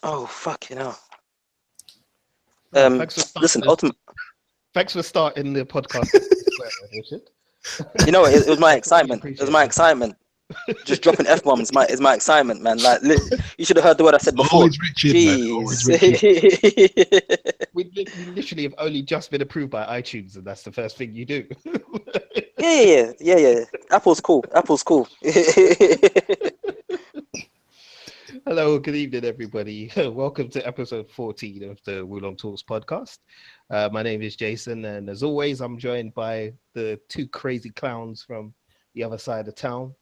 Oh, fucking hell. Oh, thanks for Listen, starting. Thanks for starting the podcast, Richard. you know, it was my Really excitement. It was appreciate my that. excitement. Just dropping F-bombs is my excitement, man. Like, you should have heard the word I said before. Always Richard, man. Always Jeez. Richard. We literally have only just been approved by iTunes, and that's the first thing you do. Yeah. Apple's cool. Apple's cool. Hello, good evening, everybody. Welcome to episode 14 of the Wulong Talks podcast. My name is Jason, and as always, I'm joined by the two crazy clowns from the other side of town.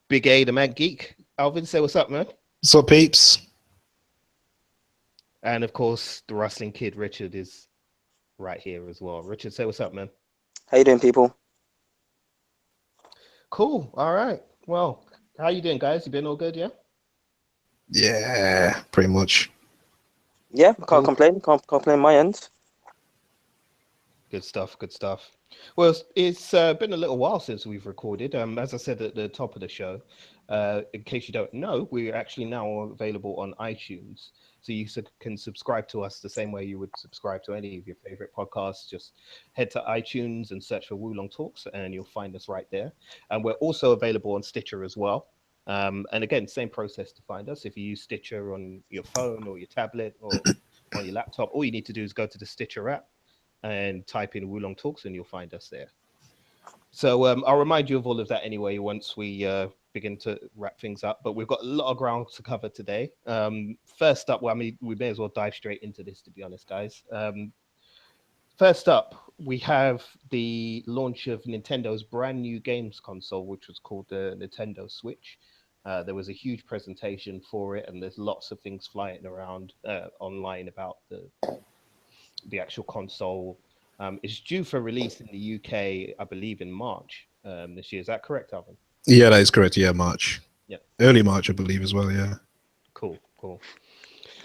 Big A, the Mad Geek. Alvin, say what's up, man. So, peeps. And of course, the Rustling Kid, Richard, is right here as well. Richard, say what's up, man. How you doing, people? Cool. All right. Well, how you doing, guys? You been all good, yeah? Yeah, pretty much. Yeah, can't complain. Can't complain my end. Good stuff. Good stuff. Well, it's been a little while since we've recorded. As I said at the top of the show, in case you don't know, we're actually now available on iTunes. So you can subscribe to us the same way you would subscribe to any of your favorite podcasts. Just head to iTunes and search for Wulong Talks, and you'll find us right there. And we're also available on Stitcher as well. And again, same process to find us. If you use Stitcher on your phone or your tablet or on your laptop, all you need to do is go to the Stitcher app and type in Wulong Talks, and you'll find us there. So I'll remind you of all of that anyway once we begin to wrap things up. But we've got a lot of ground to cover today. First up, well, I mean, we may as well dive straight into this, to be honest, guys. First up, we have the launch of Nintendo's brand new games console, which was called the Nintendo Switch. There was a huge presentation for it, and there's lots of things flying around online about the actual console. It's due for release in the UK, I believe, in March this year. Is that correct, Alvin? Yeah, that is correct. Yeah, March. Yeah. Early March, I believe, as well. Yeah. Cool.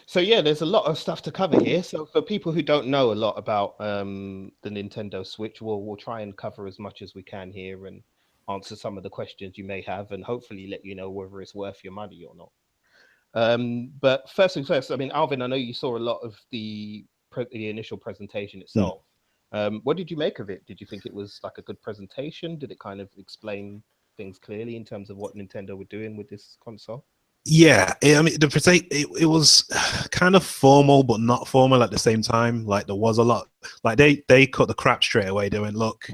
So yeah, there's a lot of stuff to cover here. So for people who don't know a lot about the Nintendo Switch, we'll try and cover as much as we can here and answer some of the questions you may have, and hopefully let you know whether it's worth your money or not. But first things first, I mean, Alvin, I know you saw a lot of the initial presentation itself. What did you make of it? Did you think it was like a good presentation? Did it kind of explain things clearly in terms of what Nintendo were doing with this console? Yeah, I mean, it was kind of formal, but not formal at the same time. Like there was a lot. Like they cut the crap straight away. They went, look,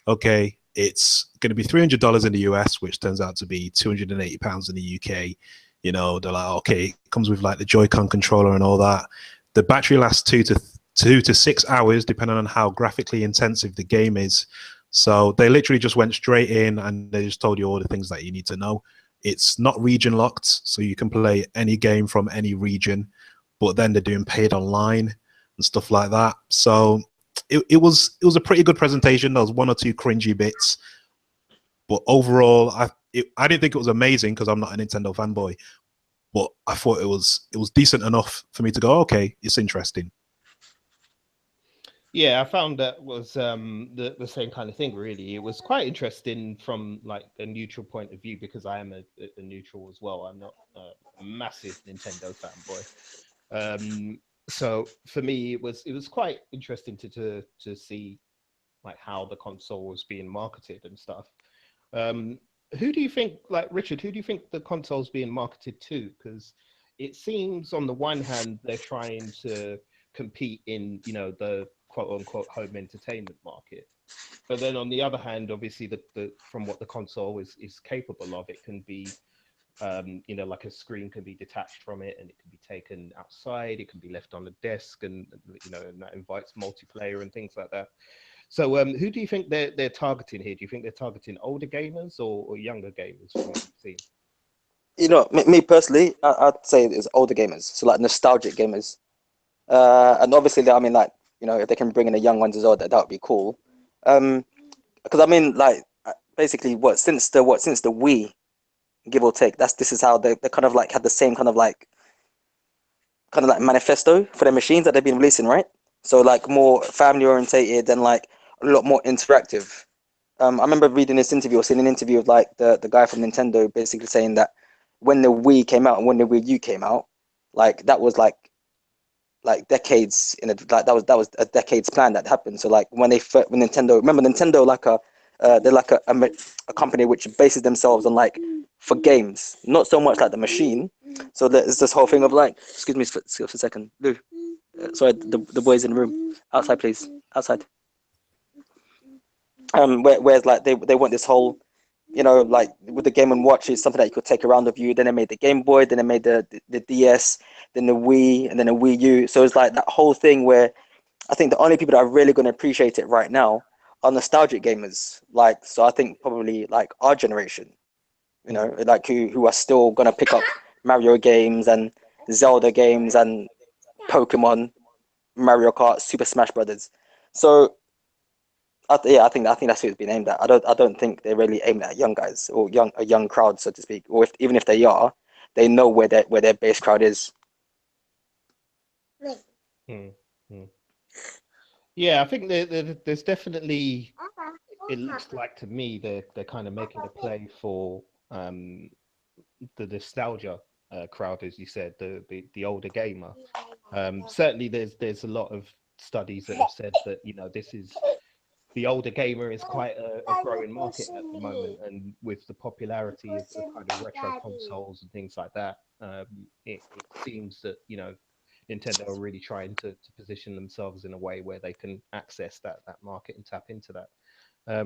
okay, it's going to be $300 in the US, which turns out to be £280 in the UK. You know, they're like, okay, it comes with like the Joy-Con controller and all that. The battery lasts 2 to 6 hours, depending on how graphically intensive the game is. So they literally just went straight in and they just told you all the things that you need to know. It's not region locked, so you can play any game from any region, but then they're doing paid online and stuff like that. So it was a pretty good presentation. There was one or two cringy bits, but overall, I didn't think it was amazing because I'm not a Nintendo fanboy, but I thought it was decent enough for me to go, okay, it's interesting. Yeah, I found that was the same kind of thing, really. It was quite interesting from like a neutral point of view because I am a neutral as well. I'm not a massive Nintendo fanboy. So for me, it was quite interesting to see like how the console was being marketed and stuff. Who do you think, like Richard, who do you think the console's being marketed to? Because it seems on the one hand, they're trying to compete in, you know, the quote unquote home entertainment market. But then on the other hand, obviously the from what the console is capable of, it can be, you know, like a screen can be detached from it and it can be taken outside, it can be left on a desk and, you know, and that invites multiplayer and things like that. So who do you think they're targeting here? Do you think they're targeting older gamers or younger gamers from what you've seen? You know, me personally, I'd say it's older gamers, so like nostalgic gamers. And obviously, I mean, like, you know, if they can bring in the young ones as well, that would be cool. Because I mean, like, basically, since the Wii, give or take, this is how they kind of like had the same kind of like manifesto for their machines that they've been releasing, right? So like more family orientated and like a lot more interactive. I remember reading this interview or seeing an interview of like the guy from Nintendo basically saying that when the Wii came out and when the Wii U came out, like that was like decades in a like that was a decades plan that happened. So like when Nintendo, remember Nintendo, like they're like a company which bases themselves on like for games, not so much like the machine. So there's this whole thing of like, excuse me for a second, Lou. Sorry, the boys in the room. Outside, please. Outside. Whereas like they want this whole, you know, like with the Game and Watch is something that you could take around with you. Then they made the Game Boy, then they made the DS, then the Wii, and then the Wii U. So it's like that whole thing where I think the only people that are really going to appreciate it right now are nostalgic gamers. Like, so I think probably like our generation, you know, like who are still going to pick up Mario games and Zelda games and Pokemon, Mario Kart, Super Smash Brothers. So yeah, I think that's who it's been aimed at. I don't think they're really aimed at young guys or a young crowd, so to speak. Or even if they are, they know where their base crowd is. Hmm. Hmm. Yeah, I think there's definitely. It looks like to me they're kind of making a play for the nostalgia crowd, as you said, the older gamer. Certainly, there's a lot of studies that have said that, you know, this is the older gamer is quite a growing market at the moment, and with the popularity of kind of retro consoles and things like that, it seems that, you know, Nintendo are really trying to position themselves in a way where they can access that market and tap into that.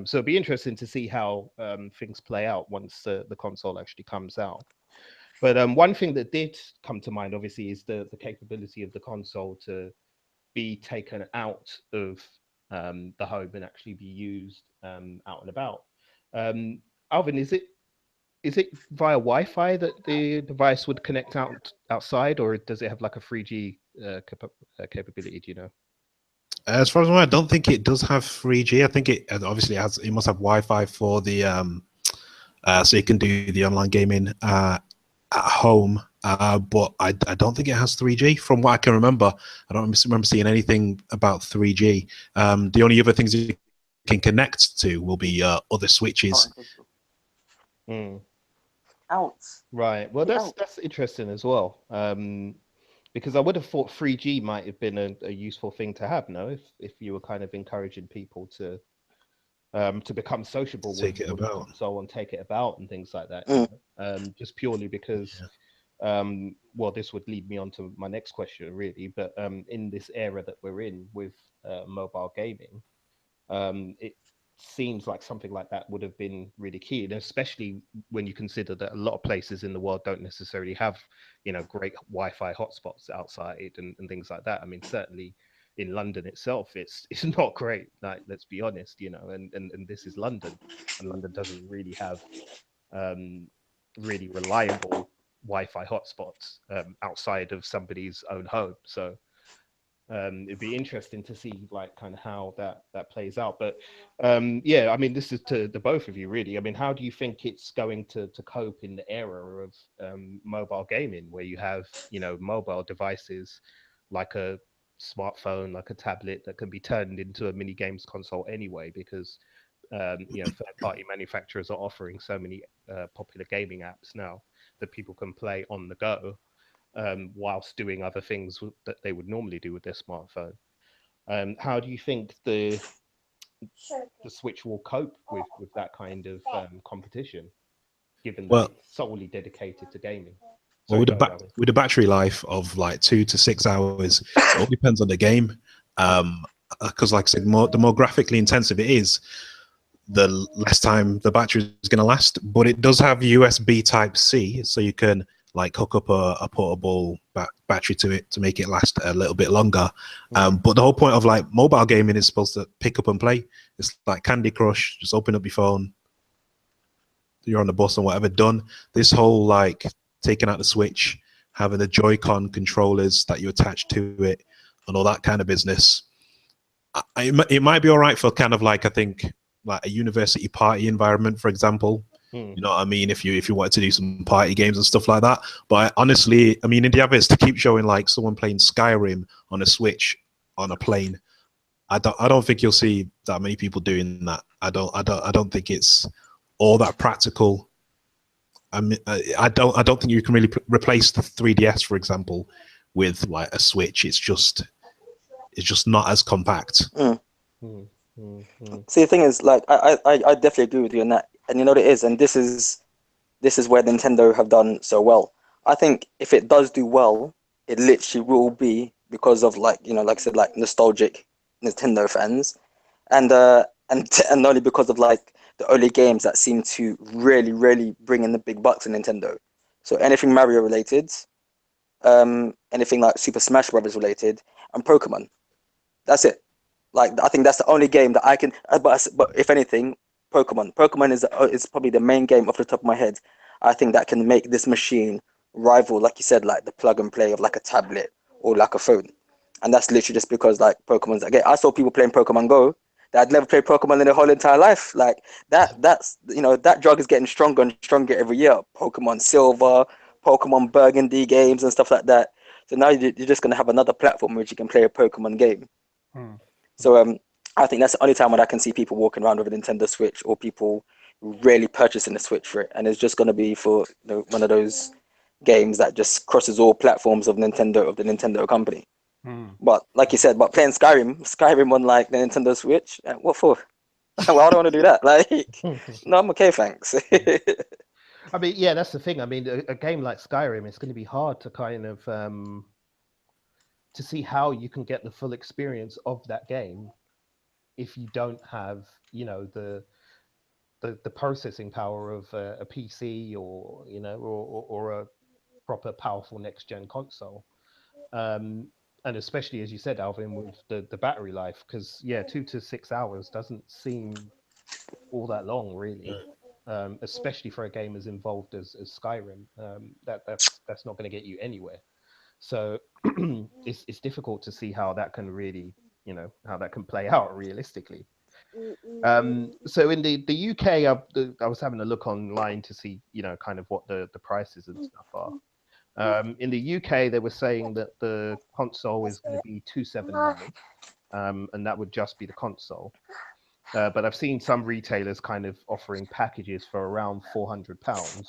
So it'll be interesting to see how things play out once the console actually comes out. But one thing that did come to mind, obviously, is the capability of the console to be taken out of the home and actually be used out and about. Alvin, is it via Wi-Fi that the device would connect outside, or does it have like a 3G capability? Do you know? As far as I know, I don't think it does have 3G. I think it obviously has. It must have Wi-Fi for the so you can do the online gaming at home. But I don't think it has 3G. From what I can remember, I don't remember seeing anything about 3G. The only other things you can connect to will be other switches. Mm. Out. Right. Well, that's interesting as well. Because I would have thought 3G might have been a useful thing to have, no? If you were kind of encouraging people to become sociable with Take it the about. console and take it about and things like that. Mm. Just purely because, well, this would lead me on to my next question, really. But in this era that we're in with mobile gaming, it seems like something like that would have been really key, and especially when you consider that a lot of places in the world don't necessarily have, you know, great Wi-Fi hotspots outside and things like that. I mean, certainly in London itself, it's not great. Like, let's be honest, you know, and this is London, and London doesn't really have really reliable Wi-Fi hotspots outside of somebody's own home. So it'd be interesting to see like kind of how that plays out. But yeah, I mean, this is to the both of you, really. I mean, how do you think it's going to cope in the era of mobile gaming, where you have, you know, mobile devices like a smartphone, like a tablet, that can be turned into a mini games console anyway, because you know, third party manufacturers are offering so many popular gaming apps now that people can play on the go whilst doing other things that they would normally do with their smartphone. How do you think the Switch will cope with that kind of competition, given that Well, it's solely dedicated to gaming? well, Sorry, go ahead, Alvin. with the battery life of like 2 to 6 hours, it all depends on the game. Because, like I said, the more graphically intensive it is, the less time the battery is going to last. But it does have USB Type C, so you can like hook up a portable battery to it to make it last a little bit longer. But the whole point of like mobile gaming is supposed to pick up and play. It's like Candy Crush. Just open up your phone, you're on the bus or whatever, done. This whole like taking out the Switch, having the Joy-Con controllers that you attach to it, and all that kind of business. It might be all right for kind of like, I think, like a university party environment, for example. You know what I mean? If you wanted to do some party games and stuff like that. But honestly, I mean, in the adverts to keep showing like someone playing Skyrim on a Switch on a plane, I don't think you'll see that many people doing that. I don't think it's all that practical I don't think you can really replace the 3DS, for example, with like a Switch. It's just not as compact. See, the thing is, like, I definitely agree with you on that, and you know what it is, and this is where Nintendo have done so well. I think if it does do well, it literally will be because of, like, you know, like I said, like nostalgic Nintendo fans, and only because of like the early games that seem to really bring in the big bucks in Nintendo. So anything Mario related, anything like Super Smash Brothers related, and Pokemon. That's it. Like, I think that's the only game that I can. But if anything, Pokemon. Pokemon is probably the main game off the top of my head. I think that can make this machine rival, like you said, like the plug and play of like a tablet or like a phone. And that's literally just because like Pokemon's. Again, I saw people playing Pokemon Go that had never played Pokemon in their whole entire life. Like that's you know, that drug is getting stronger and stronger every year. Pokemon Silver, Pokemon Burgundy games and stuff like that. So now you're just gonna have another platform which you can play a Pokemon game. So I think that's the only time when I can see people walking around with a Nintendo Switch or people really purchasing a Switch for it, and it's just going to be for, you know, one of those games that just crosses all platforms of the Nintendo company. But like you said, but playing Skyrim on like the Nintendo Switch, what for? Well, I don't want to do that. Like, no, I'm okay, thanks. I mean, yeah, that's the thing. I mean, a game like Skyrim, it's going to be hard to kind of to see how you can get the full experience of that game if you don't have, you know, the processing power of a PC, or, you know, or a proper powerful next gen console. And especially, as you said, Alvin, with the battery life, because yeah, 2 to 6 hours doesn't seem all that long, really. Especially for a game as involved as Skyrim. That's not going to get you anywhere. So it's difficult to see how that can really, you know, how that can play out realistically. So in the UK, I was having a look online to see, you know, kind of what the prices and stuff are. In the UK, they were saying that the console is going to be 279, and that would just be the console. But I've seen some retailers kind of offering packages for around £400,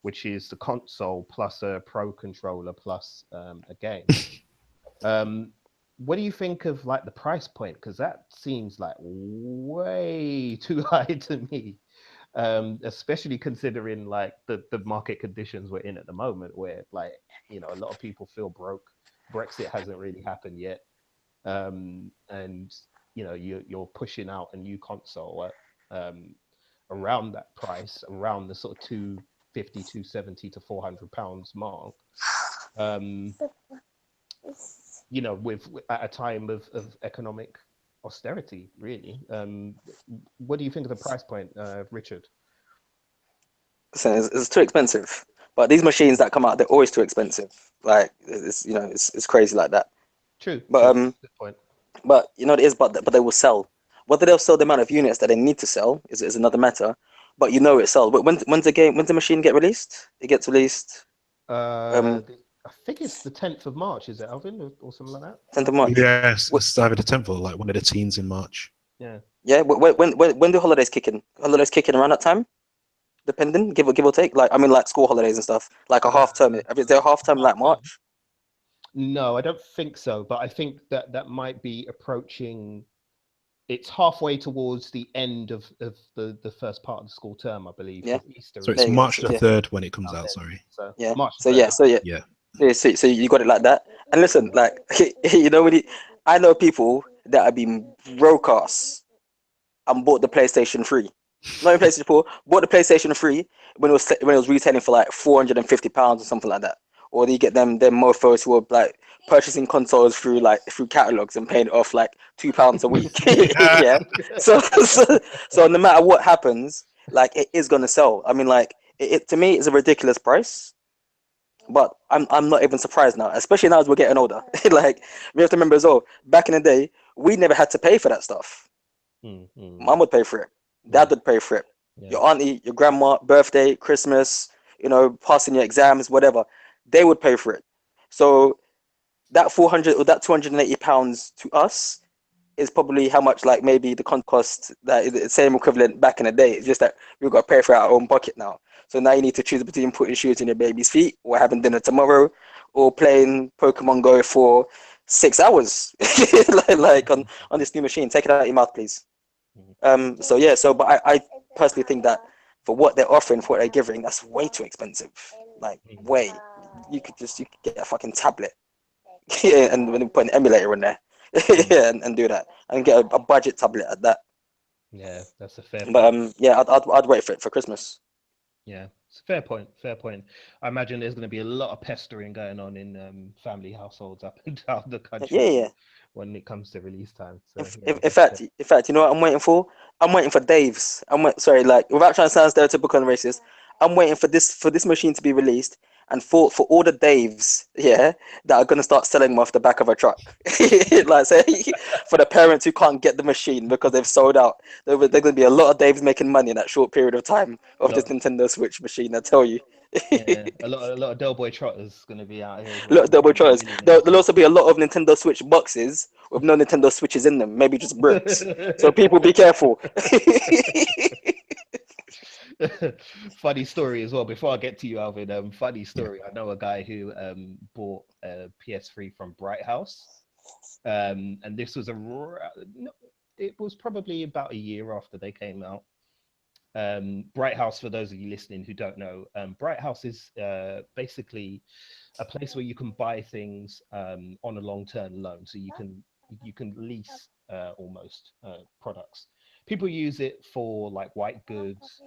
which is the console plus a pro controller plus a game. What do you think of like the price point? Because that seems like way too high to me, especially considering like the market conditions we're in at the moment, where, like, you know, a lot of people feel broke. Brexit hasn't really happened yet, and you know, you're pushing out a new console at around that price, around the sort of 250, 270 to £400 mark. You know, with at a time of economic austerity, really. What do you think of the price point, Richard? So it's too expensive. But these machines that come out, they're always too expensive. Like, it's, you know, it's crazy like that. True. But Good point. but you know, it is. But they will sell. Whether they'll sell the amount of units that they need to sell is another matter. But you know, it sells. But when's the machine get released? It gets released. I think it's the 10th of March, is it, Alvin, or something like that? 10th of March. Yes, it's either the 10th or like one of the teens in March. Yeah. Yeah. When do holidays kick in? Holidays kick in around that time, depending, give or take. Like, I mean, like school holidays and stuff. Like a half term. Is there a half term like March? No, I don't think so. But I think that might be approaching. It's halfway towards the end of the first part of the school term, I believe. Yeah. Easter. So it's March the 3rd when it comes out. Sorry. So yeah. March So yeah. Yeah. Yeah, so you got it like that. And listen, like, you know, I know people that have been broke ass and bought the PlayStation 3. Not even PlayStation 4, bought the PlayStation 3 when it was retailing for like £450 or something like that. Or you get them mofos who are like purchasing consoles through catalogs and paying it off like £2 a week. Yeah. So no matter what happens, like, it is gonna sell. I mean, like, it to me is a ridiculous price. But I'm not even surprised now, especially now as we're getting older. Like, we have to remember as well, back in the day, we never had to pay for that stuff. Mom would pay for it. Dad would pay for it. Yeah. Your auntie, your grandma, birthday, Christmas, you know, passing your exams, whatever, they would pay for it. So that 400 or that £280 to us is probably how much, like, maybe the cost that is the same equivalent back in the day. It's just that we've got to pay for our own pocket now. So now you need to choose between putting shoes in your baby's feet or having dinner tomorrow or playing Pokemon Go for 6 hours like on this new machine. Take it out of your mouth, please. Mhm. So yeah, so but I personally think that for what they're offering, for what they're giving, that's way too expensive. Like Mhm. way. You could get a fucking tablet yeah, and when you put an emulator in there, Mhm. yeah, and do that, and get a budget tablet at that. Yeah, that's a fair But point. yeah, I'd wait for it for Christmas. Yeah, it's a fair point. Fair point. I imagine there's going to be a lot of pestering going on in family households up and down the Yeah, country yeah. when it comes to release time. In, So yeah, in that's fact, fair. in fact, you know what I'm waiting for? I'm waiting for Dave's. Sorry, like without trying to sound stereotypical and racist, I'm waiting for this machine to be released and for all the Daves, yeah, that are gonna start selling them off the back of a truck. Like say for the parents who can't get the machine because they've sold out, there's gonna be a lot of Daves making money in that short period of time of this Lot, Nintendo Switch machine. I tell you. yeah, a lot of Del Boy trotters going to be out here Look, double becoming choice. There'll millionaires. also be a lot of Nintendo Switch boxes with no Nintendo Switches in them, maybe just bricks. So people be careful. Funny story as well. Before I get to you, Alvin, funny story. I know a guy who bought a PS3 from Bright House, and this was no, it was probably about a year after they came out. Bright House, for those of you listening who don't know, Bright House is basically a place where you can buy things on a long-term loan. So you can lease almost products. People use it for like white goods,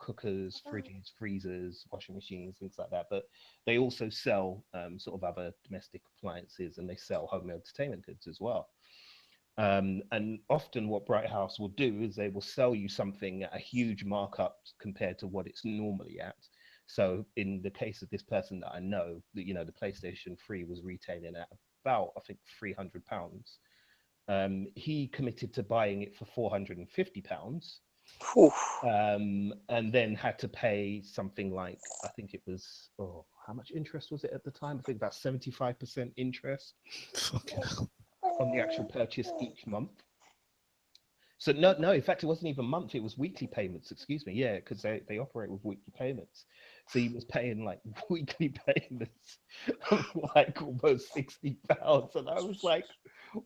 cookers, fridges, freezers, washing machines, things like that. But they also sell sort of other domestic appliances, and they sell home entertainment goods as well. And often what Bright House will do is they will sell you something at a huge markup compared to what it's normally at. So in the case of this person that I know, the PlayStation 3 was retailing at about, I think, £300. He committed to buying it for £450, Whew. and then had to pay something like, I think it was, oh, how much interest was it at the time? I think about 75% interest Fucking hell. on the actual purchase each month. So no, no. In fact, it wasn't even month. It was weekly payments. Excuse me. Yeah, because they operate with weekly payments. So he was paying like weekly payments of like almost £60, and I was like,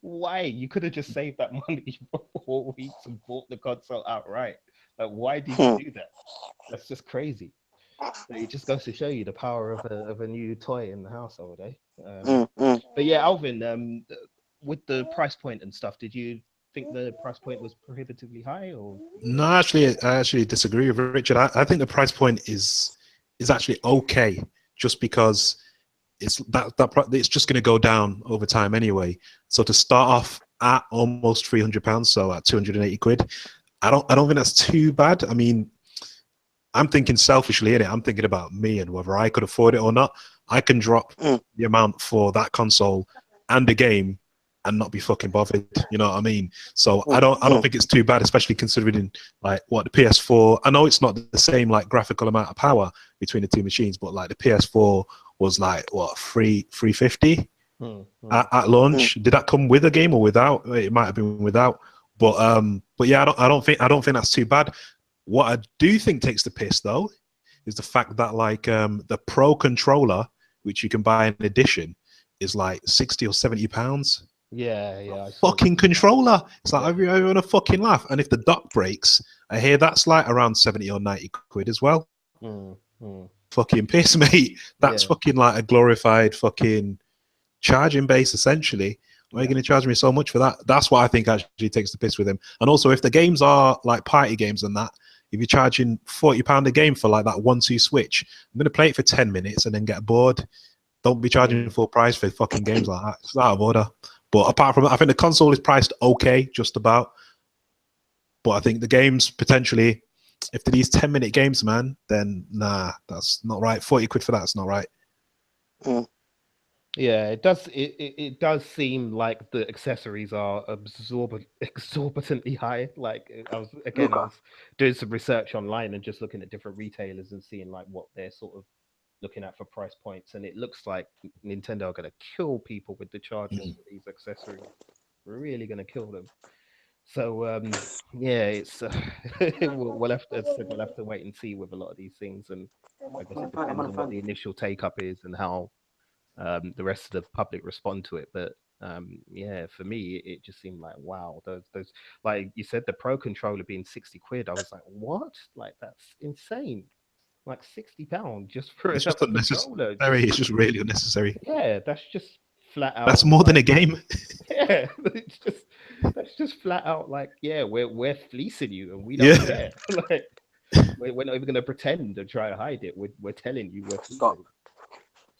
why? You could have just saved that money for 4 weeks and bought the console outright. Like, why did you Hmm. do that? That's just crazy. So it just goes to show you the power of a new toy in the household, eh? Mm, mm. But yeah, Alvin, with the price point and stuff, did you think the price point was prohibitively high, or? No, I actually disagree with Richard. I think the price point is actually okay, just because it's just going to go down over time anyway. So to start off at almost £300, so at 280 quid, I don't think that's too bad. I mean, I'm thinking selfishly in it. I'm thinking about me and whether I could afford it or not. I can drop Mm. the amount for that console and the game and not be fucking bothered. You know what I mean? So I Mm, don't mm. think it's too bad, especially considering like what the PS4. I know it's not the same like graphical amount of power between the two machines, but like the PS4 was like what 350 Hmm, hmm. at Mm. launch. Did that come with a game or without? It might have been without. But yeah, I don't think that's too bad. What I do think takes the piss though is the fact that like the Pro controller, which you can buy in addition, is like £60 or £70. Yeah, yeah, I saw that. Fucking controller. It's like Yeah. everyone a fucking laugh. And if the dock breaks, I hear that's like around 70 or 90 quid as well. Hmm, hmm. Fucking piss, mate. That's Yeah, fucking like a glorified fucking charging base essentially. Why are you yeah. going to charge me so much for that? That's what I think actually takes the piss with him. And also, if the games are like party games and that, if you're charging £40 a game for like that 1-2 switch, I'm going to play it for 10 minutes and then get bored. Don't be charging Hmm. full price for fucking games like that. It's out of order. But apart from that, I think the console is priced okay, just about. But I think the games potentially, if they're these 10-minute games, man, then nah, that's not right. 40 quid for that's not right. Mm. Yeah, it does. It does seem like the accessories are exorbitantly high. Like I Okay. was doing some research online and just looking at different retailers and seeing like what they're sort of looking at for price points, and it looks like Nintendo are going to kill people with the charges Mm. for these accessories. We're really going to kill them. So yeah, it's we'll have to, as I said, we'll have to wait and see with a lot of these things, and I guess it depends on what the initial take up is and how the rest of the public respond to it. But yeah, for me, it just seemed like wow, those like you said, the Pro controller being 60 quid. I was like, what? Like that's insane. Like £60 just for It's just another controller. unnecessary. It's just really unnecessary. Yeah, that's just flat That's out more than like a game. yeah, it's just that's just flat out like yeah, we're fleecing you and we don't Yeah. care. Like we're not even gonna pretend and try to hide it. We're telling you we're Got fleecing.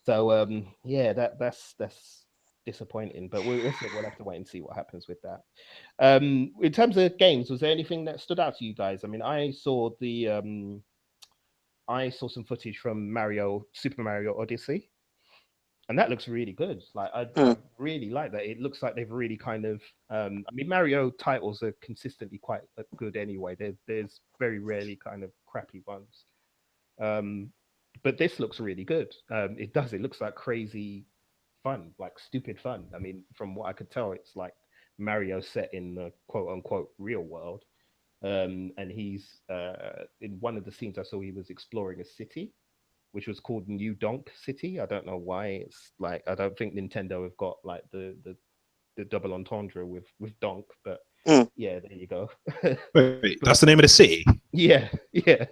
So yeah, that's disappointing. But we'll have to wait and see what happens with that. In terms of games, was there anything that stood out to you guys? I mean, I saw some footage from Super Mario Odyssey, and that looks really good. Like I mm, really like that. It looks like they've really kind of I mean Mario titles are consistently quite good anyway. There's very rarely kind of crappy ones. Um, but this looks really good. It does. It looks like crazy fun, like stupid fun. I mean, from what I could tell, it's like Mario set in the quote unquote real world. And he's in one of the scenes I saw, he was exploring a city which was called New Donk City. I don't know why. It's like I don't think Nintendo have got like the double entendre with Donk, but mm. yeah, there you go. Wait, that's But the name of the city. yeah, yeah,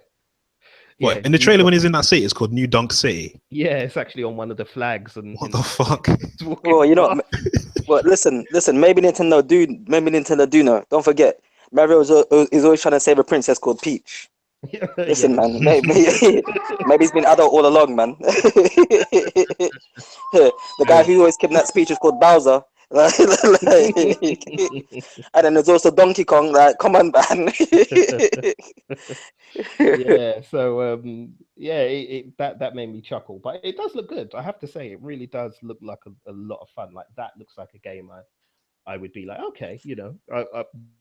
What yeah, in the New trailer Donk. when he's in that city? It's called New Donk City. Yeah, it's actually on one of the flags and What in the fuck? it's walking Well, past. well, listen. Maybe Nintendo do know. Don't forget, Mario is always trying to save a princess called Peach. Yeah, Listen, this man. Maybe it's been adult all along, man. The guy who always kidnaps Peach is called Bowser. And then there's also Donkey Kong. Like, come on, man. yeah. So yeah, that made me chuckle, but it does look good. I have to say, it really does look like a lot of fun. Like that looks like a game I would be like, okay,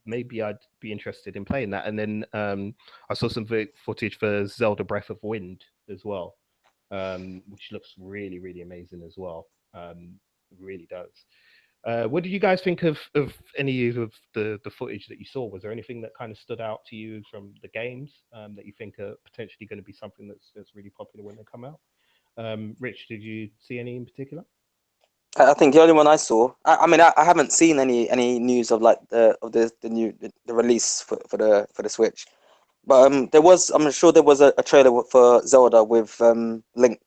maybe I'd be interested in playing that. And then I saw some footage for Zelda Breath of Wind as well, which looks really, really amazing as well. Really does. What did you guys think of any of the footage that you saw? Was there anything that kind of stood out to you from the games that you think are potentially going to be something that's really popular when they come out? Rich, did you see any in particular? I think the only one I saw. I haven't seen any news of like the release for the Switch. But there was. I'm sure there was a trailer for Zelda with Link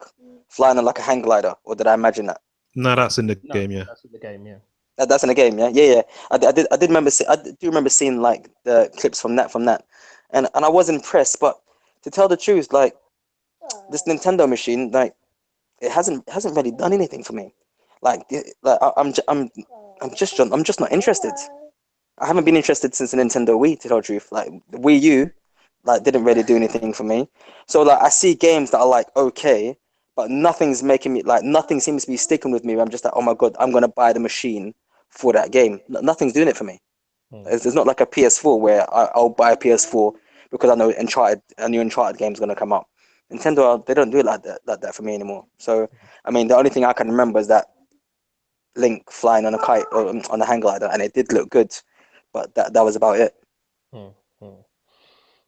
flying on like a hang glider. Or did I imagine that? No, that's in the No, game. Yeah. that's in the game. Yeah. That's in the game, yeah, yeah, yeah. I did remember. I do remember seeing like the clips from that, and I was impressed. But to tell the truth, like this Nintendo machine, like it hasn't really done anything for me. I'm just not interested. I haven't been interested since the Nintendo Wii, to tell the truth. Like the Wii U, like didn't really do anything for me. So like I see games that are like okay, but nothing's making me like nothing seems to be sticking with me. I'm just like, oh my god, I'm gonna buy the machine for that game. Nothing's doing it for me. Hmm. It's not like a PS4 where I'll buy a PS4 because I know a new Uncharted game is gonna come out. Nintendo, they don't do it like that for me anymore. So I mean, the only thing I can remember is that Link flying on a kite or on a hang glider, and it did look good, but that was about it. Hmm. Hmm.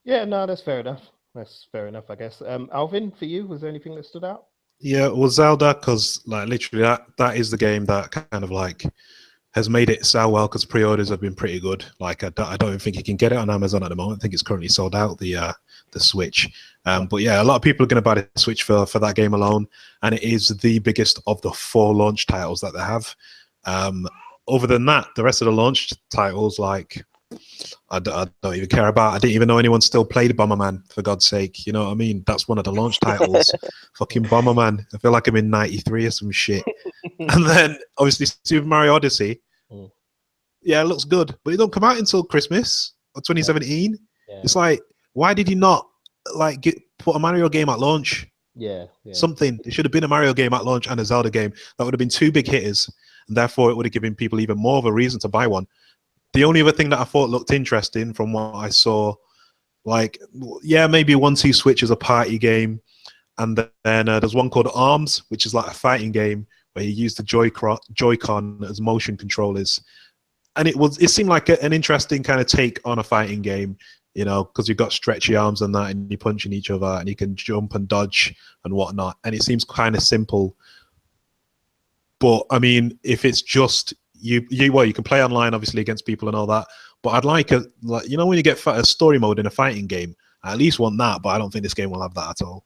Yeah, no, that's fair enough. That's fair enough, I guess. Alvin, for you, was there anything that stood out? Yeah, well, Zelda, because like literally that is the game that kind of like has made it sell well because pre-orders have been pretty good. Like I don't even think you can get it on Amazon at the moment. I think it's currently sold out the Switch. But yeah, a lot of people are going to buy the Switch for that game alone, and it is the biggest of the 4 launch titles that they have. Other than that, the rest of the launch titles, like I don't even care about. I didn't even know anyone still played Bomberman, for God's sake. You know what I mean? That's one of the launch titles. Fucking Bomberman. I feel like I'm in '93 or some shit. And then obviously Super Mario Odyssey. Mm. Yeah, it looks good, but it don't come out until Christmas of 2017. Yeah. It's like, why did you not like put a Mario game at launch? Yeah, yeah. Something. It should have been a Mario game at launch and a Zelda game. That would have been 2 big hitters, and therefore it would have given people even more of a reason to buy one. The only other thing that I thought looked interesting from what I saw, like, yeah, maybe 1-2 Switch is a party game, and then there's one called Arms, which is like a fighting game where you use the Joy-Con as motion controllers. and it seemed like an interesting kind of take on a fighting game, because you've got stretchy arms and that, and you're punching each other, and you can jump and dodge and whatnot, and it seems kind of simple. But I mean, if it's just you can play online obviously against people and all that. But I'd like when you get a story mode in a fighting game, I at least want that. But I don't think this game will have that at all.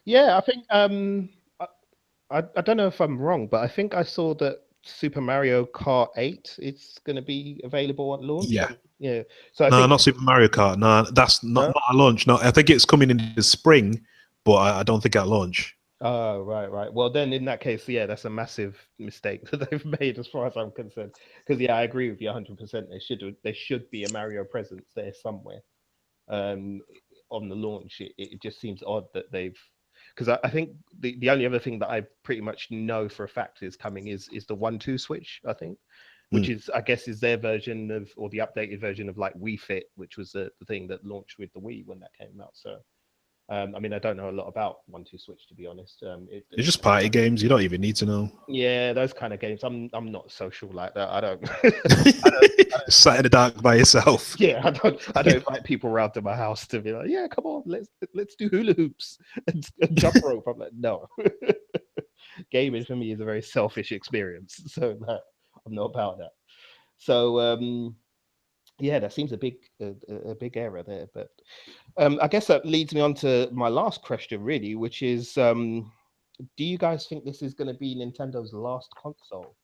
Yeah, I think I don't know if I'm wrong, but I think I saw that Super Mario Kart 8 is going to be available at launch. Yeah. Yeah. So No, not Super Mario Kart. No, that's not at launch. No, I think it's coming in the spring, but I don't think at launch. Oh, right. Well, then in that case, yeah, that's a massive mistake that they've made as far as I'm concerned. Because yeah, I agree with you 100%. There should be a Mario presence there somewhere. On the launch, it just seems odd that they've, because I think the only other thing that I pretty much know for a fact is coming is the 1-2 switch, I think, which is, I guess, is their version of, or the updated version of like Wii Fit, which was the thing that launched with the Wii when that came out. So I mean, I don't know a lot about 1-2 switch, to be honest. It's just party games. You don't even need to know. Yeah, those kind of games. I'm not social like that. I don't. Sat in the dark by yourself. Yeah, I don't invite people around to my house to be like, yeah, come on, let's do hula hoops and jump rope. I'm like, no. Gaming for me is a very selfish experience, so I'm not about that. So yeah, that seems a big error there. But I guess that leads me on to my last question, really, which is, do you guys think this is going to be Nintendo's last console?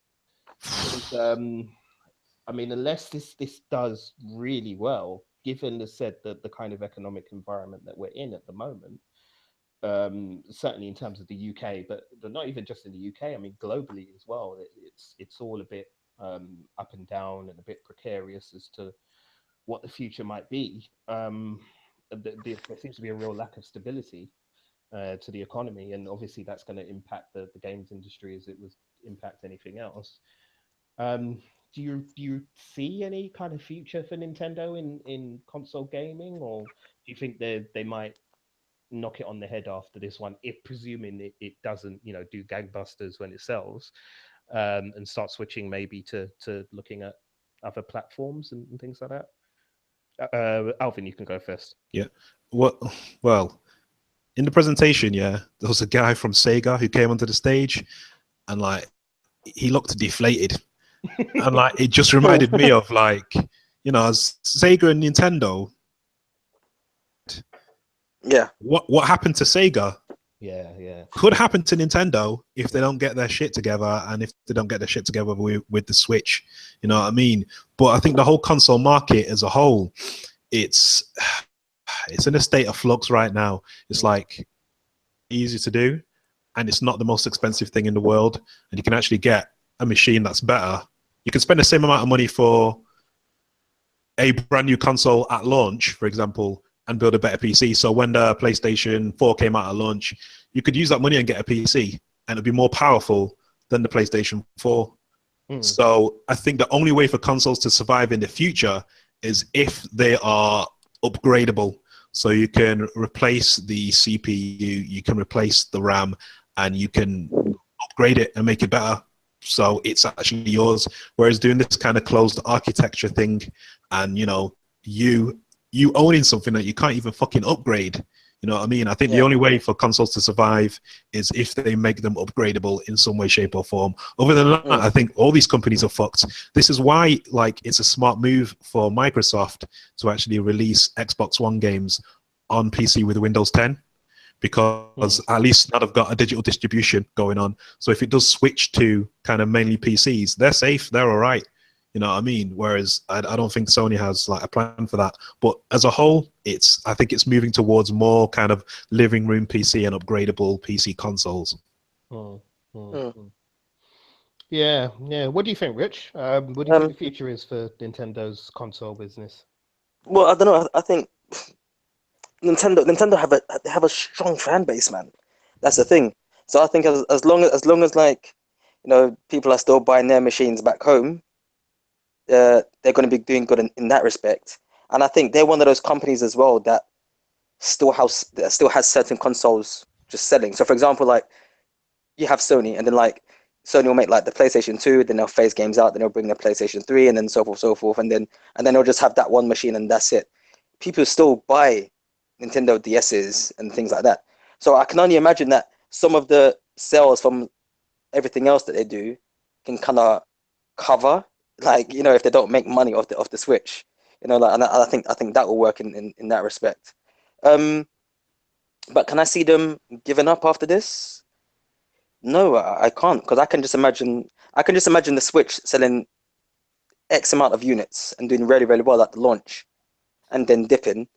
Because, I mean, unless this does really well, given the kind of economic environment that we're in at the moment, certainly in terms of the UK, but not even just in the UK. I mean, globally as well, it's all a bit up and down and a bit precarious as to what the future might be. There seems to be a real lack of stability to the economy, and obviously that's going to impact the games industry as it would impact anything else. Do you see any kind of future for Nintendo in console gaming, or do you think they might knock it on the head after this one, if presuming it doesn't do gangbusters when it sells, and start switching maybe to looking at other platforms and things like that? Alvin, you can go first. Yeah. Well, in the presentation, there was a guy from Sega who came onto the stage, and like he looked deflated, and like it just reminded me of like as Sega and Nintendo. Yeah. What happened to Sega? Yeah. Could happen to Nintendo if they don't get their shit together, and if they don't get their shit together with the Switch. You know what I mean? But I think the whole console market as a whole, it's in a state of flux right now. It's like easy to do, and it's not the most expensive thing in the world, and you can actually get a machine that's better. You can spend the same amount of money for a brand new console at launch, for example, and build a better PC. So when the PlayStation 4 came out at launch, you could use that money and get a PC, and it'd be more powerful than the PlayStation 4. So I think the only way for consoles to survive in the future is if they are upgradable. So you can replace the CPU, you can replace the RAM, and you can upgrade it and make it better. So it's actually yours. Whereas doing this kind of closed architecture thing, and you owning something that you can't even fucking upgrade. You know what I mean? I think the only way for consoles to survive is if they make them upgradable in some way, shape, or form. Other than that, I think all these companies are fucked. This is why, like, it's a smart move for Microsoft to actually release Xbox One games on PC with Windows 10, because at least now they've got a digital distribution going on. So if it does switch to kind of mainly PCs, they're safe, they're all right. You know what I mean? Whereas I don't think Sony has like a plan for that. But as a whole, I think it's moving towards more kind of living room PC and upgradable PC consoles. Yeah. What do you think, Rich? What do you think the future is for Nintendo's console business? Well, I don't know. I think Nintendo have a strong fan base, man. That's the thing. So I think as long as like people are still buying their machines back home, they're going to be doing good in that respect. And I think they're one of those companies as well that still has certain consoles just selling. So for example, like you have Sony, and then like Sony will make like the PlayStation 2, then they'll phase games out, then they'll bring the PlayStation 3, and then so forth, and then they'll just have that one machine and that's it. People still buy Nintendo DSs and things like that. So I can only imagine that some of the sales from everything else that they do can kind of cover, like, you know, if they don't make money off the Switch, you know, like, and I think that will work in that respect. Um, but can I see them giving up after this? No, I can't, because I can just imagine the Switch selling X amount of units and doing really, really well at the launch, and then dipping,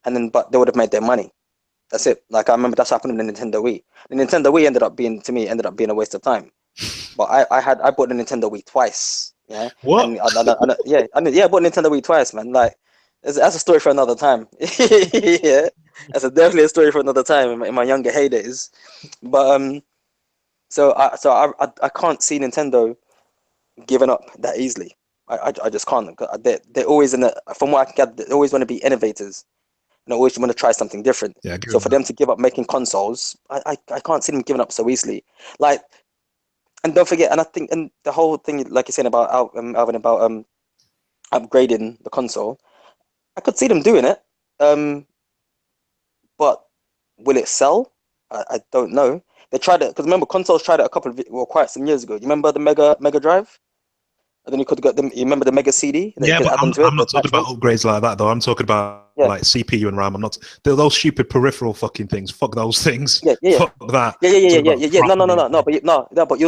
and then but they would have made their money. That's it. Like I remember that's happened in the Nintendo Wii. The Nintendo Wii ended up being a waste of time. But I bought the Nintendo Wii twice. Yeah, What? yeah, I bought Nintendo Wii twice, man. Like that's a story for another time. Yeah, that's definitely a story for another time in my younger heydays. But I can't see Nintendo giving up that easily. I just can't. They're always from what I can get, they always want to be innovators and I always want to try something different. Yeah, I agree So with for that. them to give up making consoles, I can't see them giving up so easily. Like, and don't forget, and I think, and the whole thing, like you're saying about Alvin, about upgrading the console, I could see them doing it. Um, but will it sell? I don't know. They tried it because remember consoles tried it a couple of well quite some years ago. You remember the Mega Drive? And then you could get them. You remember the Mega CD that you Yeah, could but add onto I'm it, the not talking about attachment. upgrades like that though. I'm talking about Yeah, like CPU and RAM. I'm not those stupid peripheral fucking things. Fuck those things. yeah, yeah, Fuck that. I'm talking about yeah. No, no, no, properly no, no. upgraded. But no. But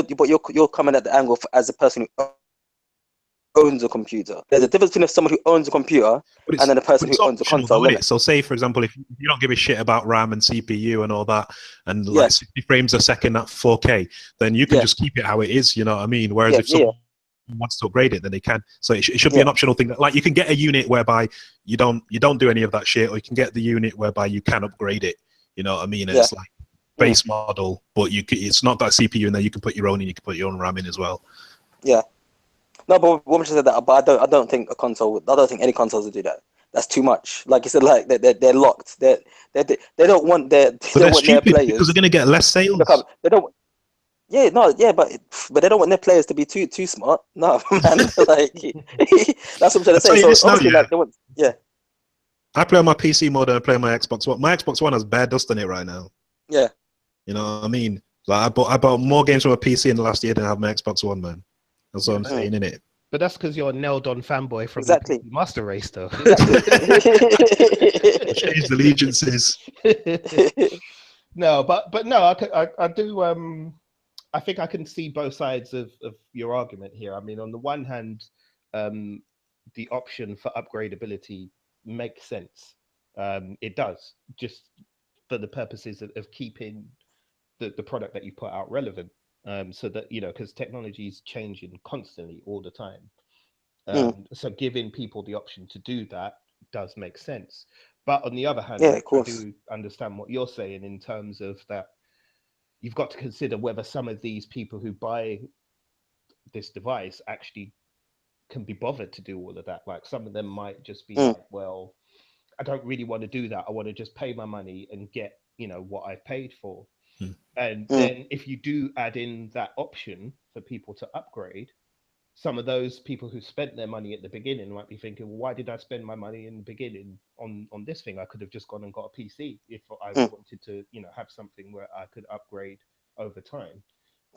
you're coming at the angle as a person who owns a computer. There's a difference between someone who owns a computer But and then a but person who it's owns a optional console, though, isn't isn't it? it? So say for example, if you don't give a shit about RAM and CPU and all that, and Yeah, like 60 frames a second at 4K, then you can yeah, just keep it how it is. You know what I mean? Whereas yeah, if yeah, someone wants to upgrade it, then they can. So it should be yeah, an optional thing. Like you can get a unit whereby you don't do any of that shit, or you can get the unit whereby you can upgrade it. You know what I mean? yeah. It's like Mm, base model, but it's not that CPU in there. You can put your own in. You can put your own RAM in as well. yeah. No, but woman said that. But I don't think a console. I don't think any consoles would do that. That's too much. Like you said, like they're locked. They don't want their they But don't they're want their stupid because they're players going to get less to become. sales. They don't. Yeah, no, yeah, but they don't want their players to be too smart. No, man. Like that's what I'm trying to I'll say. tell you So this now, obviously, yeah. like they want. Yeah, I play on my PC more than I play on my Xbox One. My Xbox One has bad dust on it right now. yeah. You know what I mean? Like I bought more games from a PC in the last year than I have my Xbox One, man. That's what Yeah, I'm saying, innit? but that's because you're a nailed on fanboy from the Exactly. PC Master Race, though. Exactly. Changed allegiances. No, but no, I do. I think I can see both sides of your argument here. I mean, on the one hand, um, the option for upgradability makes sense. It does, just for the purposes of keeping the product that you put out relevant. So that, because technology is changing constantly all the time. Mm, So giving people the option to do that does make sense. But on the other yeah, hand, of I course. do understand what you're saying in terms of that you've got to consider whether some of these people who buy this device actually can be bothered to do all of that. Like some of them might just be Mm, like, well, I don't really want to do that. I want to just pay my money and get, what I've paid for. Hmm. And mm, then if you do add in that option for people to upgrade, some of those people who spent their money at the beginning might be thinking, well, why did I spend my money in the beginning on this thing? I could have just gone and got a PC if I mm, wanted to, have something where I could upgrade over time.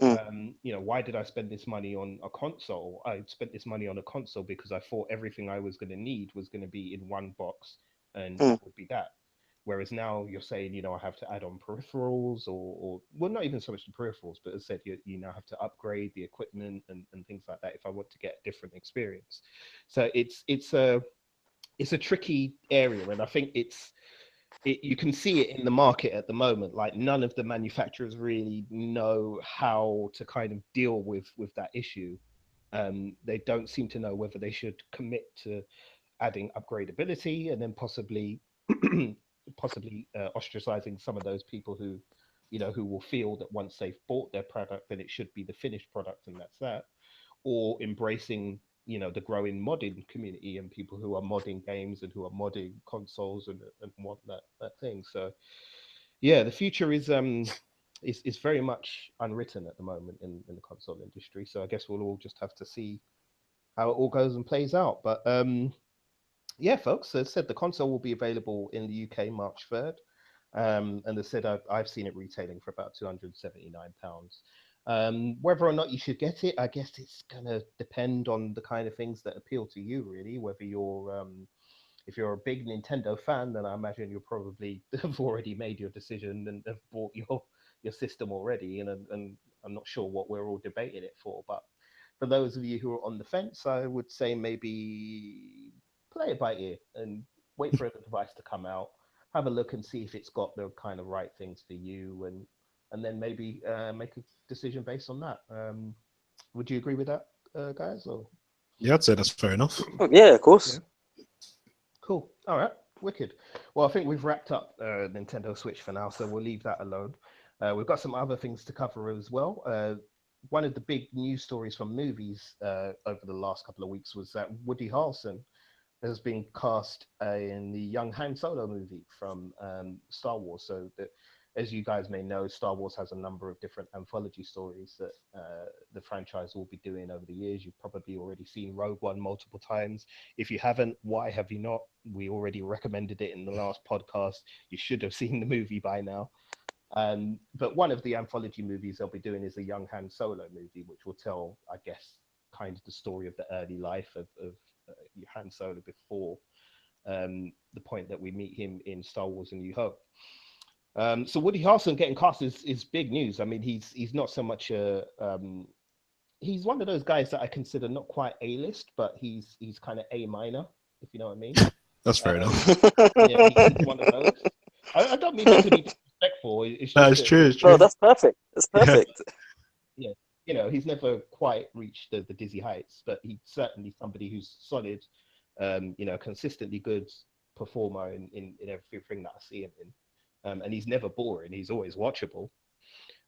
mm, Why did I spend this money on a console? I spent this money on a console because I thought everything I was going to need was going to be in one box and mm, that would be that. Whereas now you're saying, I have to add on peripherals or well, not even so much the peripherals, but as I said, you now have to upgrade the equipment and things like that if I want to get a different experience. So it's a tricky area, and I think you can see it in the market at the moment. Like none of the manufacturers really know how to kind of deal with that issue. They don't seem to know whether they should commit to adding upgradability and then possibly ostracizing some of those people who will feel that once they've bought their product, then it should be the finished product and that's that, or embracing the growing modding community and people who are modding games and who are modding consoles and want that thing. So yeah, the future is it's very much unwritten at the moment in the console industry. So I guess we'll all just have to see how it all goes and plays out. But yeah, folks, as I said, the console will be available in the UK March 3rd. And as I said, I've seen it retailing for about £279. Whether or not you should get it, I guess it's going to depend on the kind of things that appeal to you, really. Whether you're, if you're a big Nintendo fan, then I imagine you'll probably have already made your decision and have bought your system already. And I'm not sure what we're all debating it for, but for those of you who are on the fence, I would say maybe play it by ear and wait for the device to come out. Have a look and see if it's got the kind of right things for you, and then maybe make a decision based on that. Would you agree with that, guys? Or Yeah, I'd say that's fair enough. Yeah, of course. yeah. Cool. All right. Wicked. Well, I think we've wrapped up Nintendo Switch for now, so we'll leave that alone. We've got some other things to cover as well. One of the big news stories from movies over the last couple of weeks was that Woody Harrelson has been cast in the young Han Solo movie from Star Wars. So as you guys may know, Star Wars has a number of different anthology stories that the franchise will be doing over the years. You've probably already seen Rogue One multiple times. If you haven't, why have you not? We already recommended it in the last podcast. You should have seen the movie by now. But one of the anthology movies they'll be doing is a young Han Solo movie, which will tell, I guess, kind of the story of the early life of Han Solo before the point that we meet him in Star Wars: A New Hope. So Woody Harrelson getting cast is big news. I mean, he's not so much a he's one of those guys that I consider not quite A-list, but he's kind of A minor, if you know what I mean. That's fair enough. Yeah, he's one of those. I don't mean that to be disrespectful. It's just No, it's true. It's true. No, that's perfect. It's perfect. Yeah, you know, he's never quite reached the dizzy heights, but he's certainly somebody who's solid, you know, consistently good performer in everything that I see him in. And he's never boring. He's always watchable.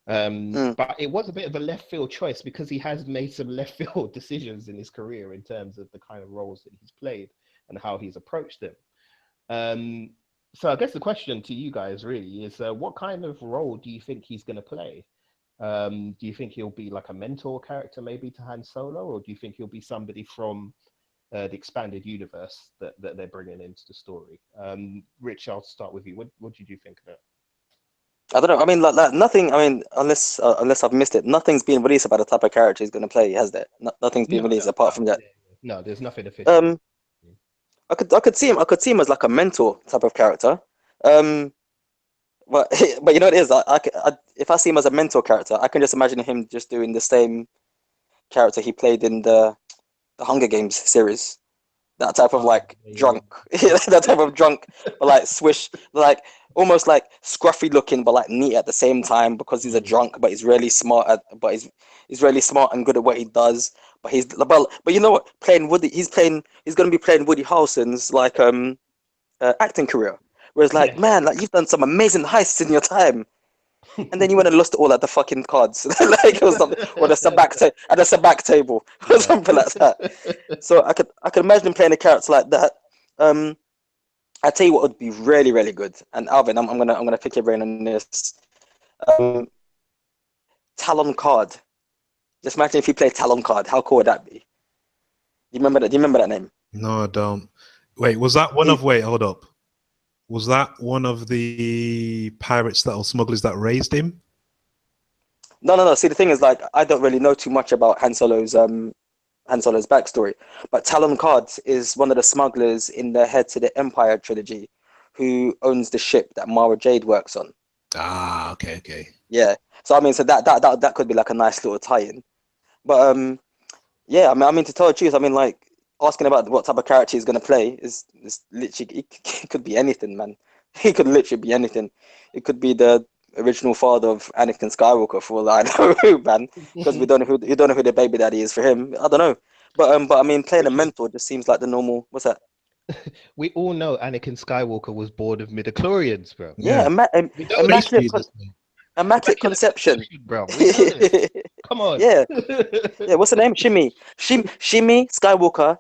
But it was a bit of a left field choice because he has made some left field decisions in his career in terms of the kind of roles that he's played and how he's approached them. So I guess the question to you guys really is, what kind of role do you think he's going to play? Do you think he'll be like a mentor character maybe to Han Solo, or do you think he'll be somebody from the expanded universe that they're bringing into the story? Rich, I'll start with you. What did you think of it? I don't know. I mean, like nothing. I mean, unless I've missed it, nothing's been released about the type of character he's going to play, has there? Nothing's been released apart from that. No, there's nothing official. I could see him as like a mentor type of character. But you know what it is. If I see him as a mentor character, I can just imagine him just doing the same character he played in the Hunger Games series. That type of like drunk, that type of drunk, but like swish, like almost like scruffy looking, but like neat at the same time because he's a drunk, but he's really smart he's really smart and good at what he does. But you know what? Playing Woody, he's going to be playing Woody Harrelson's like acting career. Whereas like man, like you've done some amazing heists in your time. And then you went and lost it all at the fucking cards, like or something, or at a sabac table, or something like that. So I could imagine him playing a character like that. I tell you what would be really, really good. And Alvin, I'm gonna pick your brain on this. Talon Card. Just imagine if he played Talon Card. How cool would that be? Do you remember that name? No, I don't. Wait, was that one of? Wait, hold up. Was that one of the pirates or smugglers that raised him? No. See, the thing is, like, I don't really know too much about Han Solo's backstory, but Talon Card is one of the smugglers in the Head to the Empire trilogy, who owns the ship that Mara Jade works on. Ah, okay. Yeah. So I mean, so that could be like a nice little tie-in. But yeah. I mean, to tell the truth, I mean, like, asking about what type of character he's going to play is literally, it could be anything, man. He could literally be anything. It could be the original father of Anakin Skywalker, for all I know, man. Because we don't know who the baby daddy is for him. I don't know, but I mean, playing a mentor just seems like the normal. What's that? We all know Anakin Skywalker was born of midichlorians, bro. Yeah, immaculate conception, bro. We know this. Come on. Yeah. What's the name? Shimmy Skywalker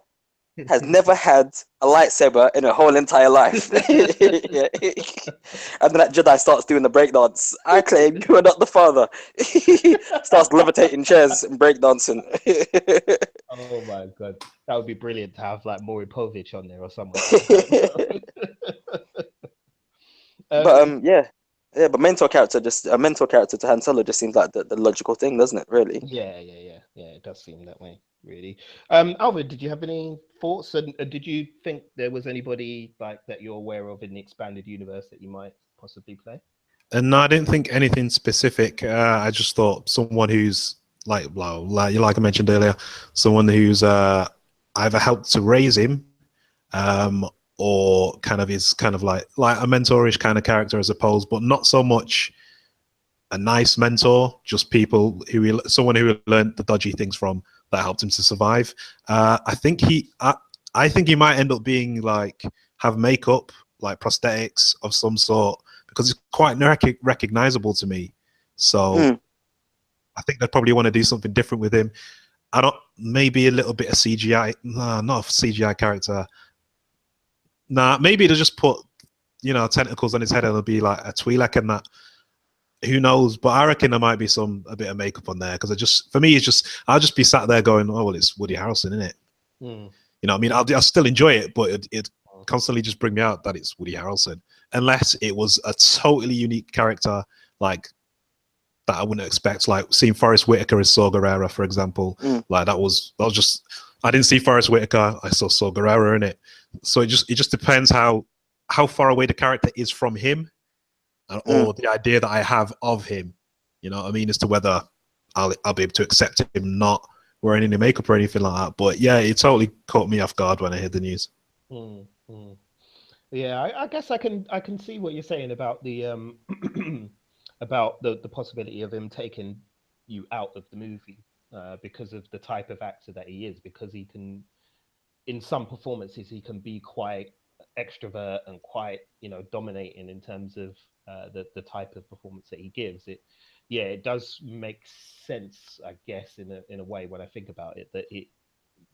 has never had a lightsaber in her whole entire life. Yeah. And then that Jedi starts doing the breakdance. I claim you are not the father. Starts levitating chairs and breakdancing. Oh my god, that would be brilliant to have like Maury Povich on there or someone like that. But um, yeah. Yeah, but mentor character, just a mentor character to Han Solo just seems like the logical thing, doesn't it, really? yeah. It does seem that way, really. Alvin, did you have any thoughts? And did you think there was anybody like that you're aware of in the expanded universe that you might possibly play? And no, I didn't think anything specific. I just thought someone who's like, well, like I mentioned earlier, someone who's either helped to raise him, or kind of is kind of like a mentorish kind of character, I suppose, but not so much a nice mentor. Just people someone who learned the dodgy things from that helped him to survive. I think he might end up being like have makeup, like prosthetics of some sort, because it's quite recognizable to me. So Mm. I think they'd probably want to do something different with him. I don't, maybe a little bit of CGI. No, not a CGI character. Nah, maybe they'll just put, tentacles on his head and it'll be like a Twi'lek and that. Who knows? But I reckon there might be a bit of makeup on there, because for me, it's just, I'll just be sat there going, oh, well, it's Woody Harrelson, isn't it? Mm. You know what I mean? I'll still enjoy it, but it constantly just bring me out that it's Woody Harrelson. Unless it was a totally unique character, like, that I wouldn't expect, like seeing Forrest Whitaker as Saw Gerrera, for example. Mm. Like that was just, I didn't see Forrest Whitaker, I saw Saw Gerrera in it. So it just depends how far away the character is from him, Mm. or the idea that I have of him. You know what I mean? As to whether I'll be able to accept him not wearing any makeup or anything like that. But yeah, it totally caught me off guard when I heard the news. Mm. Yeah, I guess I can see what you're saying about the about the possibility of him taking you out of the movie, because of the type of actor that he is, because he can, in some performances he can be quite extrovert and quite, dominating in terms of the type of performance that he gives. It does make sense, I guess, in a way, when I think about it, that it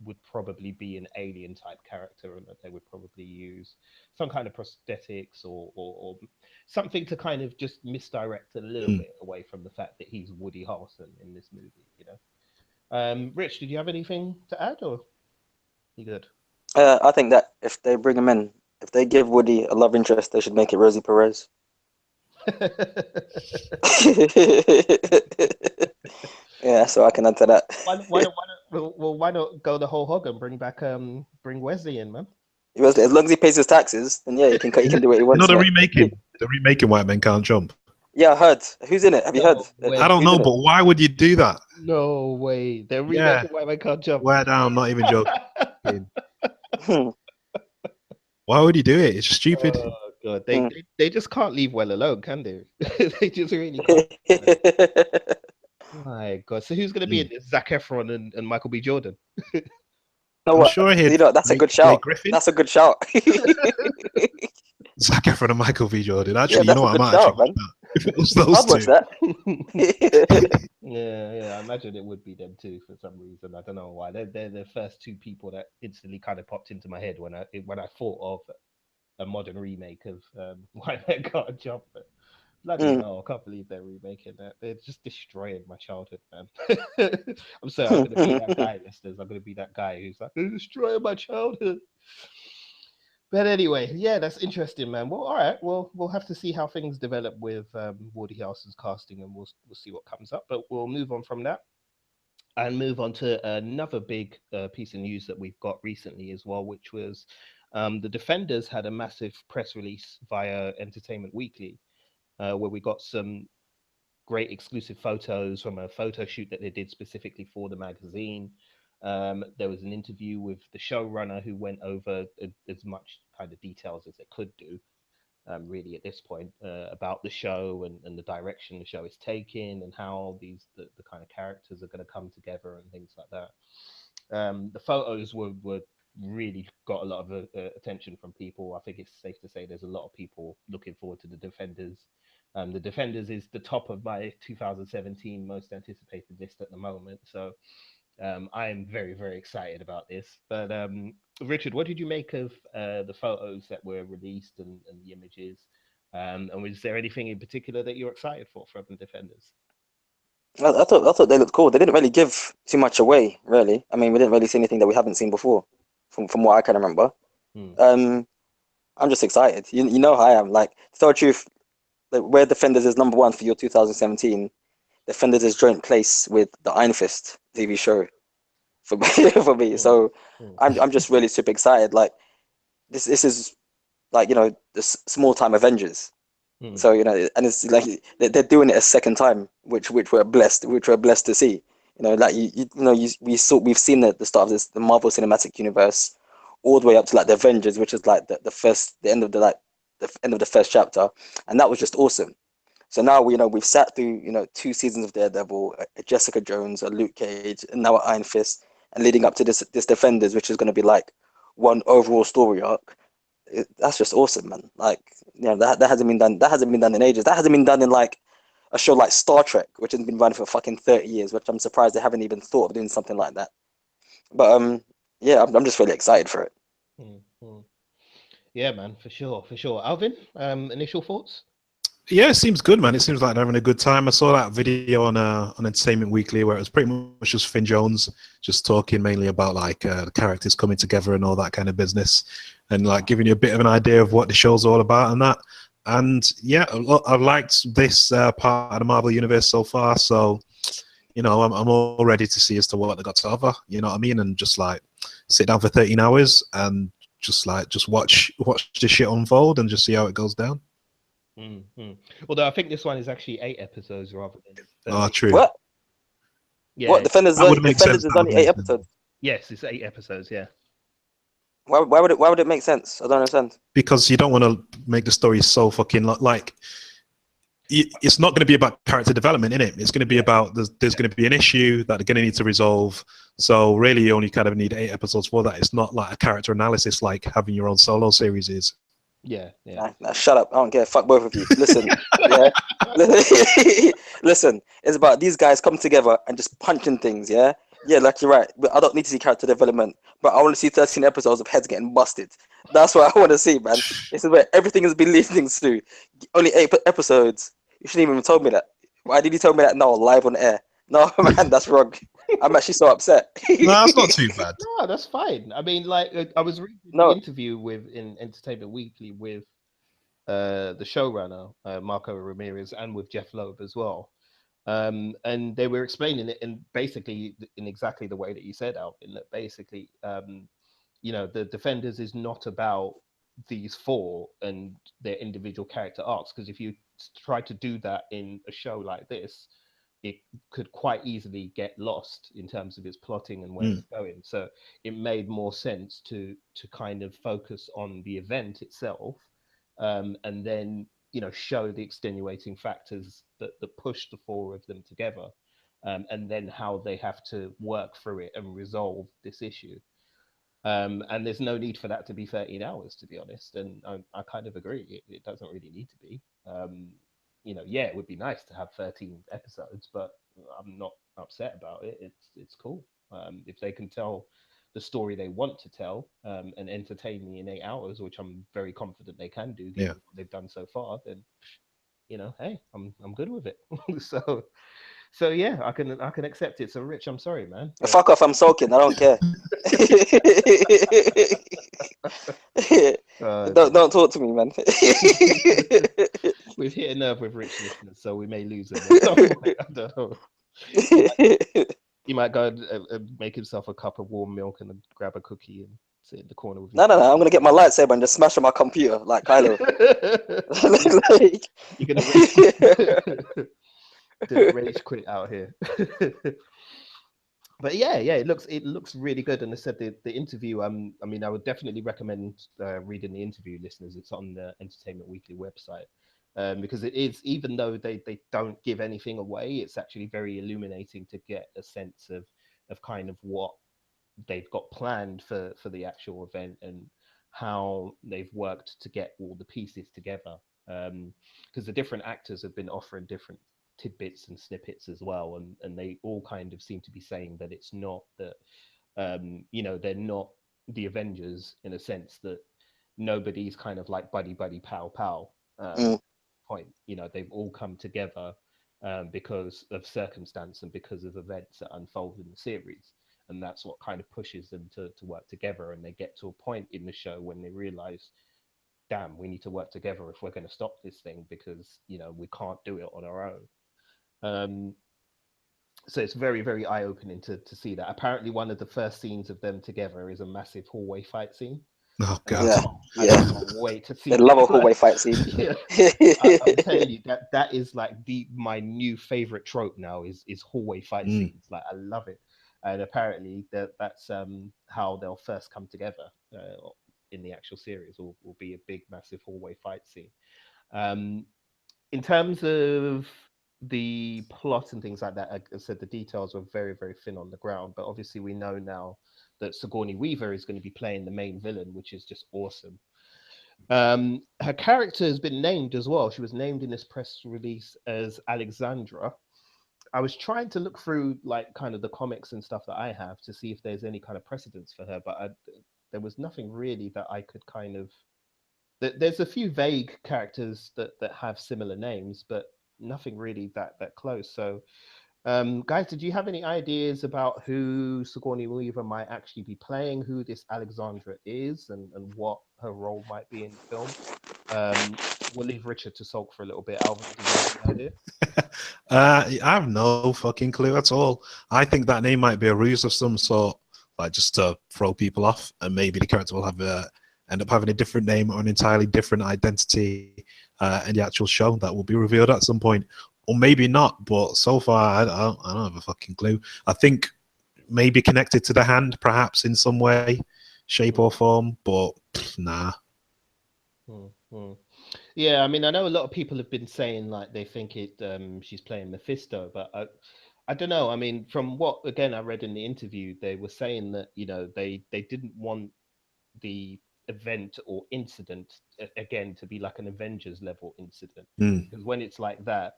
would probably be an alien type character, and that they would probably use some kind of prosthetics, or something to kind of just misdirect a little Mm. bit away from the fact that he's Woody Harrelson in this movie. Rich, did you have anything to add, or you good? I think that if they bring him in, if they give Woody a love interest, they should make it Rosie Perez. Yeah, so I can add to that. Why not go the whole hog and bring Wesley in, man? As long as he pays his taxes, then yeah, he can do what he You know wants. the remaking White Men Can't Jump. Yeah, I heard. Who's in it? Have you heard? No way. I don't Who's know, in it? but why would you do that? No way. They're Yeah, remaking White Man Can't Jump. swear down, I'm not even joking. Hmm. Why would you do it? It's stupid. Oh god, they, Hmm. they they just can't leave well alone, can they? They just really can't. My god. So who's gonna be in Mm. this? Zac Efron and Michael B. Jordan. You know I'm what? sure I heard That's a good Blake shout. Griffin, That's a good shout. Zac Efron, and Michael B. Jordan. Yeah, Actually, you know that's a what? I good might actually shout, watch man. that if it was those I'd watch two. that. Yeah, I imagine it would be them too for some reason. I don't know why. They're the first two people that instantly kind of popped into my head when I thought of a modern remake of Why That Got a Jump. But bloody Mm. hell, I can't believe they're remaking that. They're just destroying my childhood, man. I'm sorry, I'm gonna be that guy, listeners. I'm gonna be that guy who's like, they're destroying my childhood. But anyway, yeah, that's interesting, man. Well, all right. Well, we'll have to see how things develop with Woody Harrelson's casting, and we'll see what comes up. But we'll move on from that and move on to another big piece of news that we've got recently as well, which was the Defenders had a massive press release via Entertainment Weekly, where we got some great exclusive photos from a photo shoot that they did specifically for the magazine. There was an interview with the showrunner who went over as much kind of details as they could do, really at this point, about the show and the direction the show is taking, and how the kind of characters are going to come together and things like that. The photos were really got a lot of attention from people. I think it's safe to say there's a lot of people looking forward to the Defenders. The Defenders is the top of my 2017 most anticipated list at the moment. So I am very, very excited about this. But Richard, what did you make of the photos that were released and the images? And was there anything in particular that you're excited for from the Defenders? I thought they looked cool. They didn't really give too much away, really. I mean, we didn't really see anything that we haven't seen before, from what I can remember. Hmm. Um, I'm just excited. You know how I am. Like, to tell the truth, like, where Defenders is number one for your 2017, Defenders is joint place with the Iron Fist TV show for me. For me. Hmm. So Hmm. I'm just really super excited. Like, this is like, the small time Avengers. Hmm. So and it's like they're doing it a second time, which we're blessed to see. Like we've seen the start of the Marvel Cinematic Universe all the way up to like the Avengers, which is like the end of the end of the first chapter, and that was just awesome. So now we've sat through 2 seasons of Daredevil, Jessica Jones, Luke Cage, and now Iron Fist, and leading up to this Defenders, which is going to be like one overall story arc. That's just awesome, man. Like, that hasn't been done. That hasn't been done in ages. That hasn't been done in like a show like Star Trek, which has been running for fucking 30 years. Which I'm surprised they haven't even thought of doing something like that. But yeah, I'm just really excited for it. Hmm. Hmm. Yeah, man, for sure, for sure. Alvin, initial thoughts? Yeah, it seems good, man. It seems like they're having a good time. I saw that video on Entertainment Weekly where it was pretty much just Finn Jones just talking mainly about like the characters coming together and all that kind of business, and like giving you a bit of an idea of what the show's all about and that. And yeah, I've liked this part of the Marvel universe so far. So I'm all ready to see as to what they got to offer. You know what I mean? And just like sit down for 13 hours and just watch the shit unfold and just see how it goes down. Mm-hmm. Although I think this one is actually 8 episodes rather than Oh, 13. true. What? What Yeah, Defenders? That would make Defenders sense. is That would only make eight sense. episodes. yes, it's 8 episodes. Yeah. Why would it make sense? I don't understand. Because you don't want to make the story so fucking like it's not going to be about character development in it. It's going to be Yeah. about there's going to be an issue that they're going to need to resolve. So really, you only kind of need 8 episodes for that. It's not like a character analysis like having your own solo series is. Yeah. Yeah. Nah, shut up. I don't care. Fuck both of you. Listen, yeah. Listen, it's about these guys come together and just punching things, yeah? Yeah, like you're right. But I don't need to see character development, but I want to see 13 episodes of heads getting busted. That's what I want to see, man. This is where everything has been leading to. Only 8 episodes. You shouldn't even told me that. Why did you tell me that now, live on air? No, man, that's wrong. I'm actually so upset. No, that's not too bad. No, that's fine. I mean, like, I was reading the No, interview with in Entertainment Weekly with the showrunner Marco Ramirez and with Jeff Loeb as well. And they were explaining it in basically in exactly the way that you said, Alvin. That basically, the Defenders is not about these four and their individual character arcs. Because if you try to do that in a show like this, it could quite easily get lost in terms of its plotting and where it's going. So it made more sense to kind of focus on the event itself, and then show the extenuating factors that push the four of them together, and then how they have to work through it and resolve this issue. And there's no need for that to be 13 hours, to be honest. And I kind of agree. It doesn't really need to be. Yeah, it would be nice to have 13 episodes, but I'm not upset about it. It's cool. If they can tell the story they want to tell, and entertain me in 8 hours, which I'm very confident they can do, Yeah. given what they've done so far, then hey, I'm good with it. So yeah, I can accept it. So Rich, I'm sorry, man. fuck off. I'm sulking. I don't care. don't Dear. don't talk to me, man. We've hit a nerve with Rich listeners, so we may lose him. I don't know. He might, he might go and make himself a cup of warm milk and then grab a cookie and sit in the corner with his. No. I'm gonna get my lightsaber and just smash on my computer like Kylo. Like, You're gonna rage, do the rage quit out here. But yeah, it looks really good. And I said the interview. I mean, I would definitely recommend reading the interview, listeners. It's on the Entertainment Weekly website, because it is, even though they don't give anything away, it's actually very illuminating to get a sense of kind of what they've got planned for the actual event and how they've worked to get all the pieces together. Because the different actors have been offering different tidbits and snippets as well, and they all kind of seem to be saying that it's not that, they're not the Avengers in a sense that nobody's kind of like buddy buddy pal pal Mm, point. They've all come together because of circumstance and because of events that unfold in the series, and that's what kind of pushes them to work together. And they get to a point in the show when they realize, damn, we need to work together if we're going to stop this thing, because we can't do it on our own. um, so it's very, very eye-opening to see that. Apparently one of the first scenes of them together is a massive hallway fight scene, Oh and god. yeah, I yeah. can't wait to see They love a that. hallway Like, fight scene. yeah, I'm telling you that is like my new favorite trope now is hallway fight Mm. scenes. Like, I love it. And apparently that's how they'll first come together in the actual series. Will be a big, massive hallway fight scene. Um, in terms of the plot and things like that, like I said, the details were very, very thin on the ground. But obviously, we know now that Sigourney Weaver is going to be playing the main villain, which is just awesome. Her character has been named as well. She was named in this press release as Alexandra. I was trying to look through like kind of the comics and stuff that I have to see if there's any kind of precedence for her, but there was nothing really that I could kind of. There's a few vague characters that have similar names, but nothing really that close. So, guys, did you have any ideas about who Sigourney Weaver might actually be playing, who this Alexandra is, and what her role might be in the film? We'll leave Richard to sulk for a little bit. Alvin, did you have any idea? I have no fucking clue at all. I think that name might be a ruse of some sort, like just to throw people off, and maybe the character will have end up having a different name or an entirely different identity in the actual show that will be revealed at some point, or maybe not. But so far, I don't have a fucking clue. I think maybe connected to the hand, perhaps in some way, shape or form, but nah. Hmm. Yeah, I mean, I know a lot of people have been saying like they think she's playing Mephisto, but I don't know. I mean, from what again I read in the interview, they were saying that they didn't want the event or incident again to be like an Avengers level incident, Mm. because when it's like that,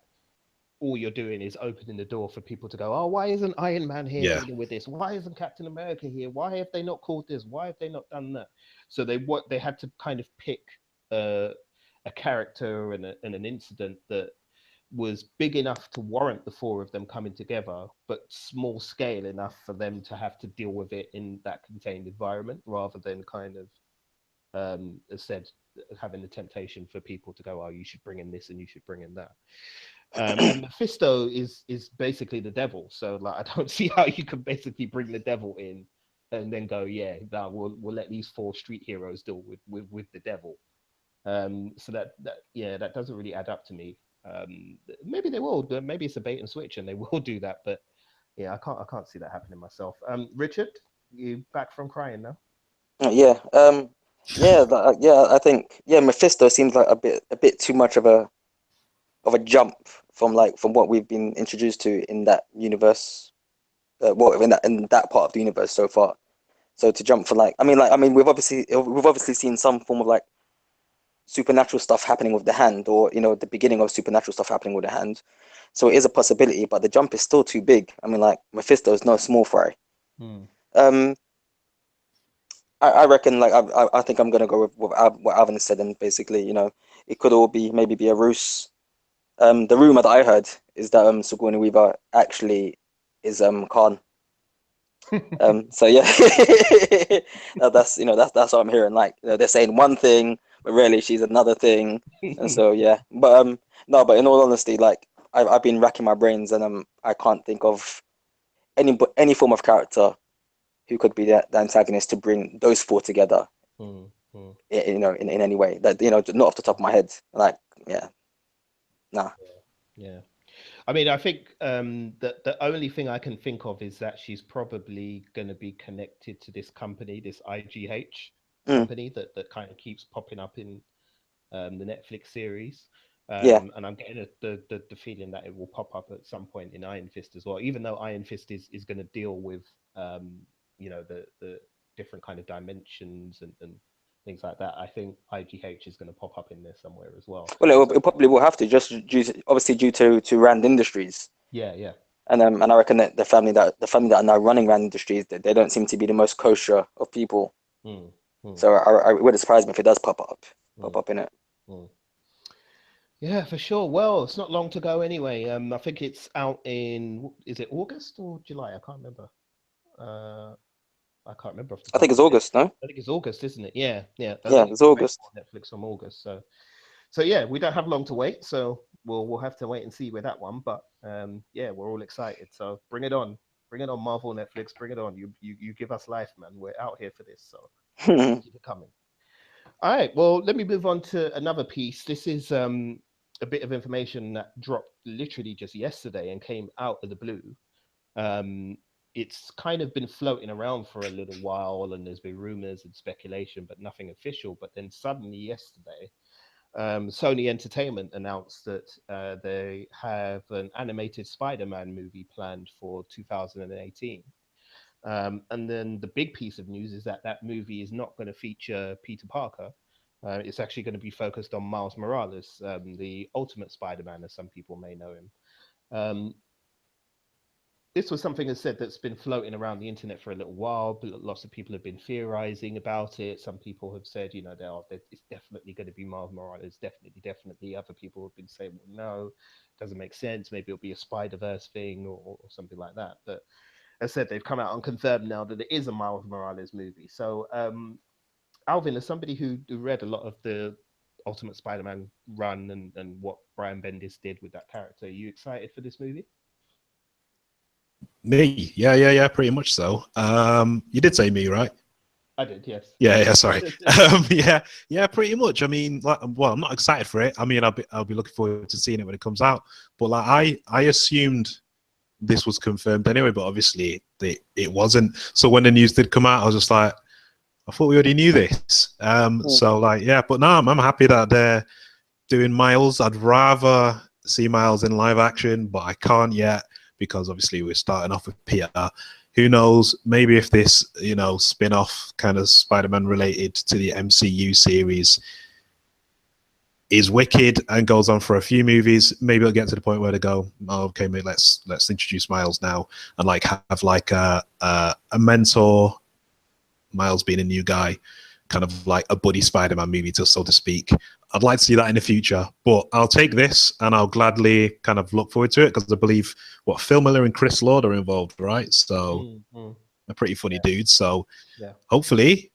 all you're doing is opening the door for people to go, oh, why isn't Iron Man here Yeah. dealing with this? Why isn't Captain America here? Why have they not called this? Why have they not done that? So they had to kind of pick uh, a character and an incident that was big enough to warrant the four of them coming together, but small scale enough for them to have to deal with it in that contained environment, rather than kind of, as said, having the temptation for people to go, oh, you should bring in this and you should bring in that. And Mephisto is basically the devil, so like I don't see how you can basically bring the devil in and then go, yeah, no, we'll let these four street heroes deal with the devil. So that doesn't really add up to me. Maybe they will. Maybe it's a bait and switch, and they will do that. But yeah, I can't see that happening myself. Richard, you back from crying now? Yeah, yeah. I think Mephisto seems like a bit too much of a jump from what we've been introduced to in that universe. Well, in that part of the universe so far. So to jump for like, we've obviously seen some form of like supernatural stuff happening with the hand, or the beginning of supernatural stuff happening with the hand. So it is a possibility, but the jump is still too big. I mean, like Mephisto is no small fry. Hmm. Um, I reckon like I think I'm gonna go with what Alvin said, and basically, it could all maybe be a ruse. The rumor that I heard is that Sigourney Weaver actually is Khan. So yeah, that's what I'm hearing. Like, they're saying one thing, but really she's another thing. And so yeah, but no, but in all honesty, like I've been racking my brains, and I can't think of any form of character who could be the antagonist to bring those four together. Hmm. Hmm. In any way that not off the top of my head. Like, yeah, nah. Yeah. I mean, I think the only thing I can think of is that she's probably going to be connected to this company, this IGH Mm, company that kind of keeps popping up in the Netflix series. yeah, And I'm getting the feeling that it will pop up at some point in Iron Fist as well, even though Iron Fist is going to deal with, the different kind of dimensions and things like that. I think IGH is going to pop up in there somewhere as well. Well, So it probably will have to, just obviously due to Rand Industries. yeah, yeah. And I reckon that the family that are now running Rand Industries, they don't seem to be the most kosher of people. Mm, mm, So it wouldn't surprise me if it does pop mm, up in it. mm. Yeah, for sure. Well, it's not long to go anyway. I think it's out in, is it August or July? I can't remember. Uh, I can't remember off the I top think of it's my head. August, no? I think it's August, isn't it? Yeah, yeah. I Yeah, think it's it's available August. on Netflix from August. So yeah, we don't have long to wait. So we'll have to wait and see with that one. But yeah, we're all excited. So bring it on, Marvel, Netflix, bring it on. You give us life, man. We're out here for this. So keep it coming. All right. Well, let me move on to another piece. This is a bit of information that dropped literally just yesterday and came out of the blue. Um, it's kind of been floating around for a little while, and there's been rumors and speculation, but nothing official. But then suddenly yesterday, Sony Entertainment announced that they have an animated Spider-Man movie planned for 2018. And then the big piece of news is that that movie is not going to feature Peter Parker. It's actually going to be focused on Miles Morales, the Ultimate Spider-Man, as some people may know him. Um, this was something that's said that's been floating around the internet for a little while. Lots of people have been theorizing about it. Some people have said, you know, it's definitely going to be Miles Morales. Definitely. Other people have been saying, well, no, it doesn't make sense. Maybe it'll be a Spider-Verse thing or something like that. But as I said, they've come out and confirmed now that it is a Miles Morales movie. So, Alvin, as somebody who read a lot of the Ultimate Spider-Man run and what Brian Bendis did with that character, are you excited for this movie? Me, yeah, pretty much so. You did say me, right? I did, yes. Yeah, sorry. Yeah, pretty much. I mean, like, well, I'm not excited for it. I mean, I'll be looking forward to seeing it when it comes out. But like, I assumed this was confirmed anyway, but obviously it wasn't. So when the news did come out, I was just like, I thought we already knew this. So like, yeah, but no, I'm happy that they're doing Miles. I'd rather see Miles in live action, but I can't yet because obviously we're starting off with Peter. Who knows? Maybe if this, spin-off kind of Spider-Man related to the MCU series is wicked and goes on for a few movies, maybe it'll get to the point where they go, oh, okay, mate, let's introduce Miles now and like have like a mentor, Miles being a new guy, kind of like a buddy Spider-Man movie, so to speak. I'd like to see that in the future, but I'll take this and I'll gladly kind of look forward to it because I believe Phil Miller and Chris Lord are involved, right? So they're pretty funny dudes. So hopefully,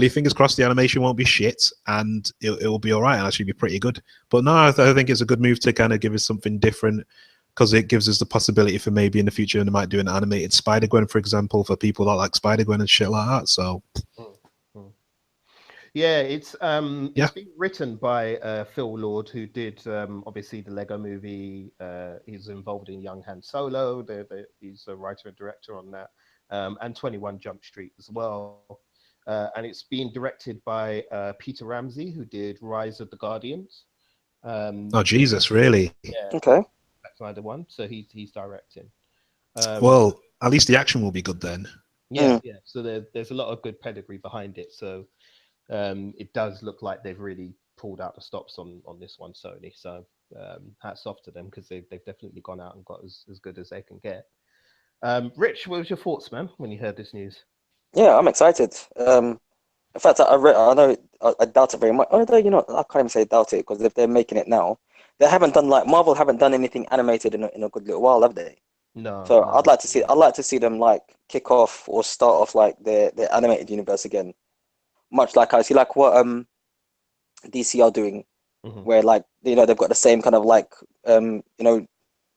fingers crossed, the animation won't be shit and it will be all right and actually be pretty good. But no, I think it's a good move to kind of give us something different because it gives us the possibility for maybe in the future they might do an animated Spider-Gwen, for example, for people that like Spider-Gwen and shit like that. So. Yeah, it's being written by Phil Lord, who did obviously the Lego Movie. He's involved in Young Han Solo. He's a writer and director on that, and 21 Jump Street as well. And it's being directed by Peter Ramsey, who did Rise of the Guardians. Oh Jesus, really? Yeah. Okay. That's either one. So he's directing. Well, at least the action will be good then. Yeah. So there's a lot of good pedigree behind it. So. It does look like they've really pulled out the stops on this one, Sony. So hats off to them because they've definitely gone out and got as good as they can get. Rich, what was your thoughts, man, when you heard this news? Yeah, I'm excited. In fact, I know I doubt it very much. Although I can't even say doubt it because if they're making it now, they haven't done like Marvel haven't done anything animated in a good little while, have they? No. So I'd like to see them like kick off or start off like their animated universe again. Much like I see like what DC are doing, where like they've got the same kind of like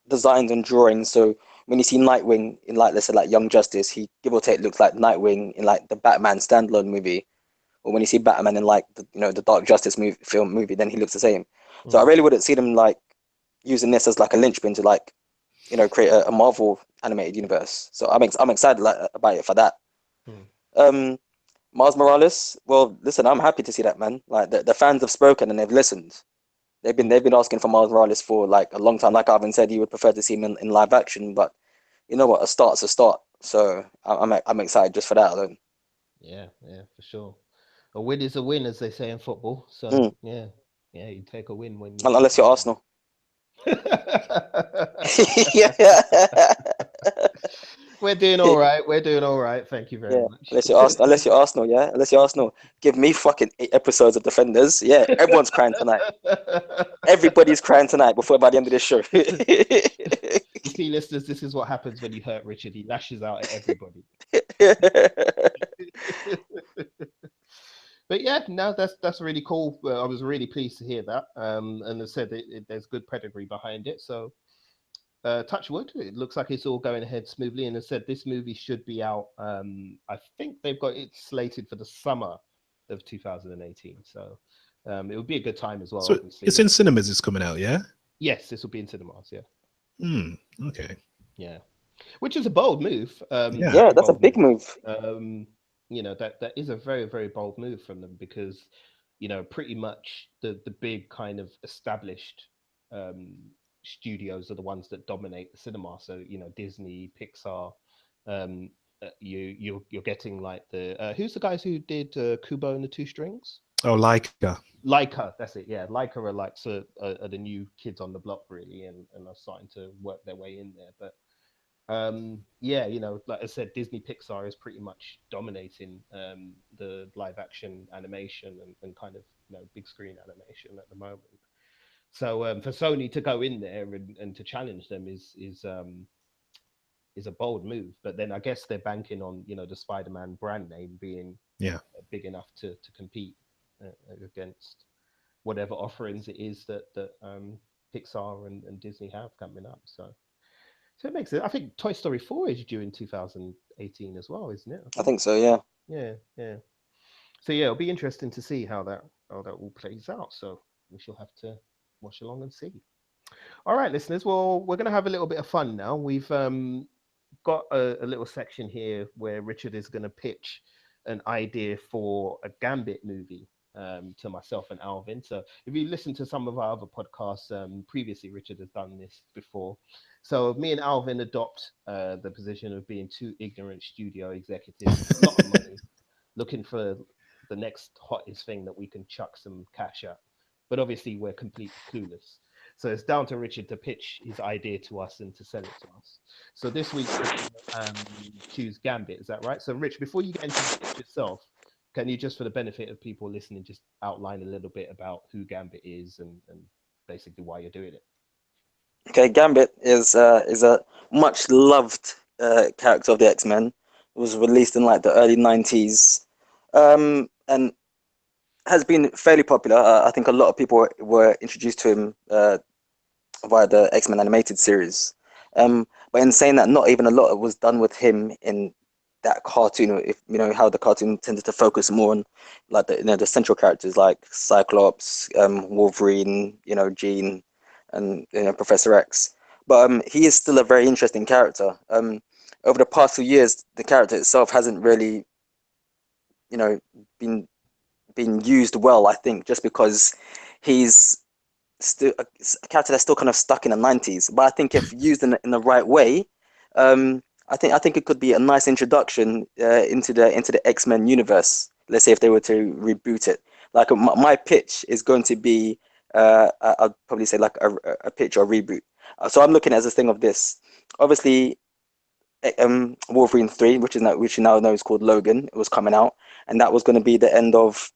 designs and drawings. So when you see Nightwing in like let's say like Young Justice, he give or take looks like Nightwing in like the Batman standalone movie. Or when you see Batman in like the Dark Justice movie, then he looks the same. So I really wouldn't see them like using this as like a linchpin to like create a Marvel animated universe. So I'm excited about it for that. Miles Morales. Well, listen, I'm happy to see that, man. Like the fans have spoken and they've listened. They've been asking for Miles Morales for like a long time. Like Arvin said, he would prefer to see him in live action, but you know what? A start's a start. So I'm excited just for that alone. Yeah, for sure. A win is a win, as they say in football. So Mm. yeah, yeah, you take a win when you. Unless you're Arsenal. Yeah. We're doing all right. We're doing all right. Thank you very Yeah, much. unless you're Arsenal, yeah, unless you're Arsenal, give me fucking 8 episodes of Defenders. Yeah, everyone's crying tonight. Everybody's crying tonight before by the end of this show. You see, listeners, this is what happens when you hurt Richard. He lashes out at everybody. But yeah, no, that's really cool. I was really pleased to hear that. And as I said, there's good pedigree behind it. So touch wood, it looks like it's all going ahead smoothly. And as I said, this movie should be out. I think they've got it slated for the summer of 2018. So it would be a good time as well, So obviously. it's in cinemas. It's coming out, yeah. Yes, this will be in cinemas. Yeah, Okay. yeah, which is a bold move. Yeah. Yeah, Very that's a bold big move. you know, that is a very, very bold move from them because, you know, pretty much the big kind of established um studios are the ones that dominate the cinema. So, you know, Disney, Pixar, um you're getting like the who's the guys who did Kubo and the Two Strings? Oh, Leica. Leica, that's it. Yeah, Leica are like are the new kids on the block really, and are starting to work their way in there. But yeah, you know, like I said, Disney Pixar is pretty much dominating the live action animation and kind of, you know, big screen animation at the moment. So for Sony to go in there and to challenge them is a bold move. But then I guess they're banking on, you know, the Spider-Man brand name being Yeah. big enough to compete against whatever offerings it is that Pixar and Disney have coming up. So it makes it. I think Toy Story 4 is due in 2018 as well, isn't it? I I think. think so. Yeah. Yeah, yeah. So yeah, it'll be interesting to see how that all plays out. So we shall have to watch along and see. All right, listeners. Well, we're going to have a little bit of fun now. We've got a little section here where Richard is going to pitch an idea for a Gambit movie to myself and Alvin. So if you listen to some of our other podcasts previously, Richard has done this before. So me and Alvin adopt the position of being two ignorant studio executives with a lot of money, looking for the next hottest thing that we can chuck some cash at. But obviously, we're completely clueless. So it's down to Richard to pitch his idea to us and to sell it to us. So this week, choose Gambit. Is that right? So, Rich, before you get into the pitch yourself, can you just, for the benefit of people listening, just outline a little bit about who Gambit is and basically why you're doing it? Okay, Gambit is a much loved character of the X-Men. It was released in like the early 90s, and has been fairly popular. I think a lot of people were introduced to him via the X-Men animated series. But in saying that, not even a lot was done with him in that cartoon. If you know how the cartoon tended to focus more on like the central characters like Cyclops, Wolverine, Jean, and Professor X. But he is still a very interesting character. Over the past few years, the character itself hasn't really you know been used well. I think just because he's still a character that's still kind of stuck in the 90s. But I think if used in the right way, I think it could be a nice introduction into the X-Men universe. Let's say if they were to reboot it. Like my pitch is going to be I'd probably say like a pitch or reboot. So I'm looking at as a thing of this. Obviously, Wolverine 3, which you now know is called Logan, it was coming out, and that was going to be the end of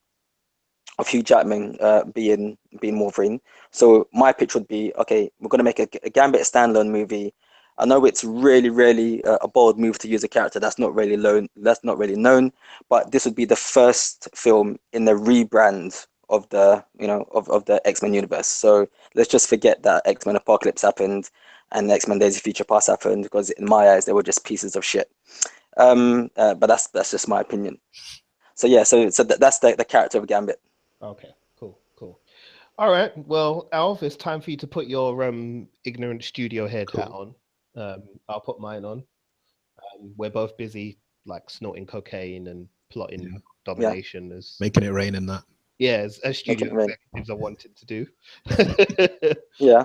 Hugh Jackman being Wolverine. So my pitch would be, okay, we're going to make a Gambit standalone movie. I know it's really, really a bold move to use a character that's not really known, but this would be the first film in the rebrand of the of the X-Men universe. So let's just forget that X-Men Apocalypse happened and X-Men Days of Future Past happened, because in my eyes they were just pieces of shit. But that's just my opinion. So yeah, that's the character of Gambit. Okay, cool, cool. All right. Well, Alf, it's time for you to put your ignorant studio head hat on. I'll put mine on. We're both busy like snorting cocaine and plotting Yeah, domination as Making it rain and that. as make studio it rain. executives are wanted to do. Yeah.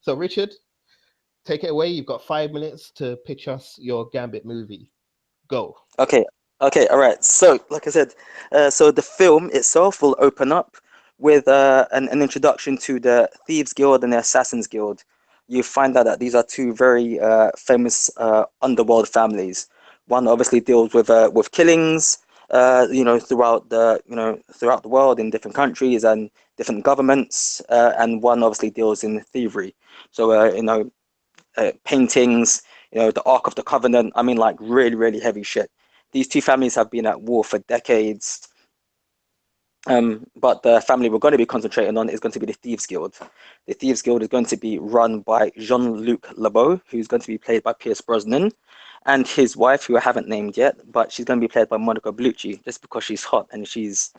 So Richard, take it away. You've got 5 minutes to pitch us your Gambit movie. Go. Okay. Okay, all right. So, like I said, so the film itself will open up with an introduction to the Thieves Guild and the Assassins Guild. You find out that these are two very famous underworld families. One obviously deals with killings, throughout the world in different countries and different governments, and one obviously deals in thievery. So, paintings, the Ark of the Covenant. I mean, like really, really heavy shit. These two families have been at war for decades. But the family we're going to be concentrating on is going to be the Thieves Guild. The Thieves Guild is going to be run by Jean-Luc Lebeau, who's going to be played by Pierce Brosnan, and his wife, who I haven't named yet, but she's going to be played by Monica Bellucci, just because she's hot and she's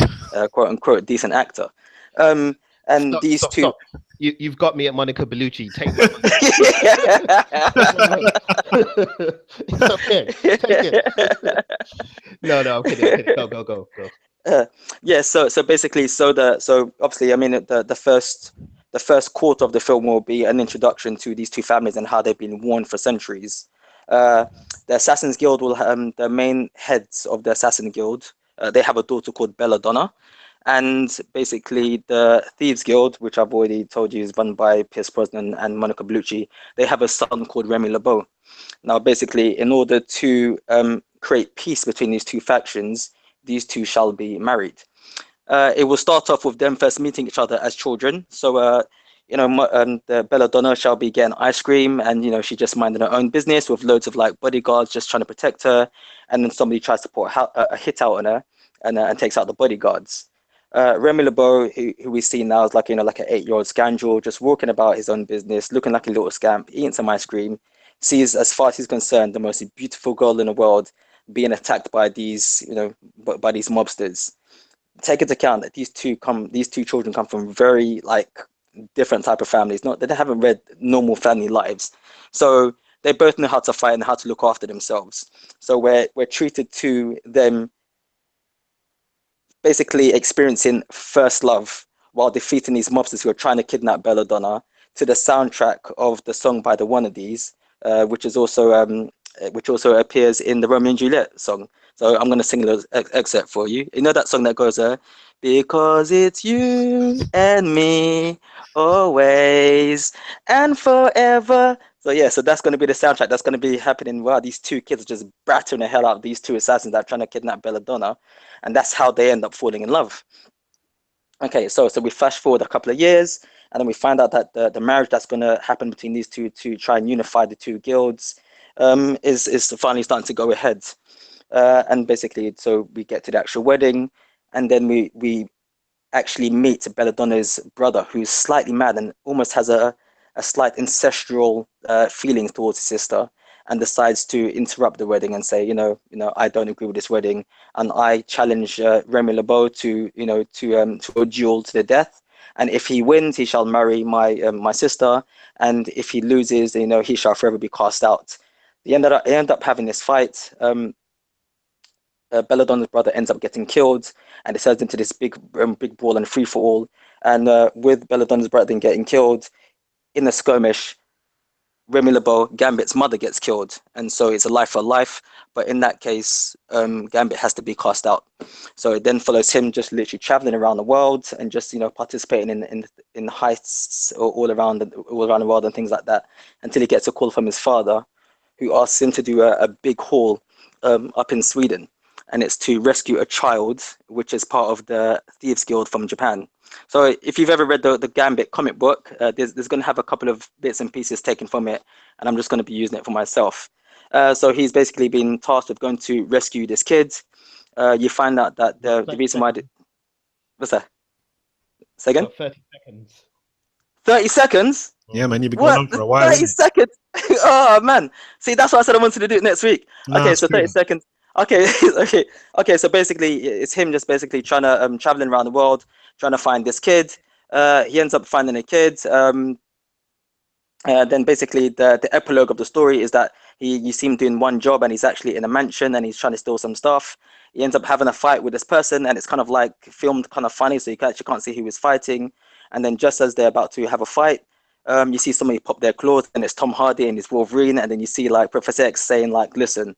quote unquote decent actor. Um, and Stop, these stop, two. stop. You've got me at Monica Bellucci. Take my money. Take my money. It's okay. Take it. No, no, I'm kidding. I'm kidding. Go, go, go, go. Uh, yeah, so basically, so obviously, I mean, the first quarter of the film will be an introduction to these two families and how they've been warned for centuries. Uh, the Assassins Guild will the main heads of the Assassin Guild. They have a daughter called Belladonna, and basically the Thieves Guild, which I've already told you is run by Pierce Brosnan and Monica Bellucci. They have a son called Remy LeBeau. Now, basically, in order to create peace between these two factions, these two shall be married. It will start off with them first meeting each other as children. So, the Belladonna shall be getting ice cream, and she just minding her own business with loads of like bodyguards just trying to protect her, and then somebody tries to put a hit out on her, and takes out the bodyguards. Remy LeBeau, who we see now, is like like an 8-year-old scoundrel, just walking about his own business, looking like a little scamp, eating some ice cream. Sees, as far as he's concerned, the most beautiful girl in the world being attacked by these, by these mobsters. Take into account that these two children come from very like different type of families. Not they haven't read normal family lives, so they both know how to fight and how to look after themselves. So we're treated to them basically experiencing first love while defeating these mobsters who are trying to kidnap Belladonna to the soundtrack of the song by the Wannadies, which also appears in the Romeo and Juliet song. So I'm going to sing a little excerpt for you. You know that song that goes, because it's you and me, always and forever. So yeah, so that's going to be the soundtrack. That's going to be happening while these two kids are just battering the hell out of these two assassins that are trying to kidnap Belladonna, and that's how they end up falling in love. Okay, so we flash forward a couple of years, and then we find out that the marriage that's going to happen between these two to try and unify the two guilds is finally starting to go ahead. And basically, so we get to the actual wedding, and then we actually meet Belladonna's brother, who's slightly mad and almost has a slight ancestral feelings towards his sister, and decides to interrupt the wedding and say, I don't agree with this wedding, and I challenge Remy LeBeau to, to a duel to the death. And if he wins, he shall marry my sister, and if he loses, he shall forever be cast out. They end up having this fight. Belladonna's brother ends up getting killed, and it turns into this big brawl and free for all. And with Belladonna's brother getting killed in a skirmish, Remy LeBeau, Gambit's mother, gets killed, and so it's a life for life. But in that case, Gambit has to be cast out. So it then follows him just literally traveling around the world and just participating in heists all around the world and things like that, until he gets a call from his father, who asks him to do a big haul up in Sweden, and it's to rescue a child, which is part of the Thieves Guild from Japan. So if you've ever read the Gambit comic book, there's going to have a couple of bits and pieces taken from it, and I'm just going to be using it for myself. So he's basically been tasked with going to rescue this kid. You find out that Got the 30 reason why... seconds. What's that? Say You again? got 30 seconds. 30 seconds? Yeah, man, you've been going What? on for a while, 30 isn't it? seconds? Oh, man. See, that's why I said I wanted to do it next week. No, Okay, it's so 30 cool. seconds. Okay, okay, okay. So basically, it's him just basically trying to traveling around the world, trying to find this kid. He ends up finding a kid. Then basically the epilogue of the story is that you see him doing one job, and he's actually in a mansion and he's trying to steal some stuff. He ends up having a fight with this person, and it's kind of like filmed kind of funny, so you actually can't see who he's fighting. And then just as they're about to have a fight, you see somebody pop their clothes, and it's Tom Hardy and it's Wolverine, and then you see like Professor X saying like, "Listen,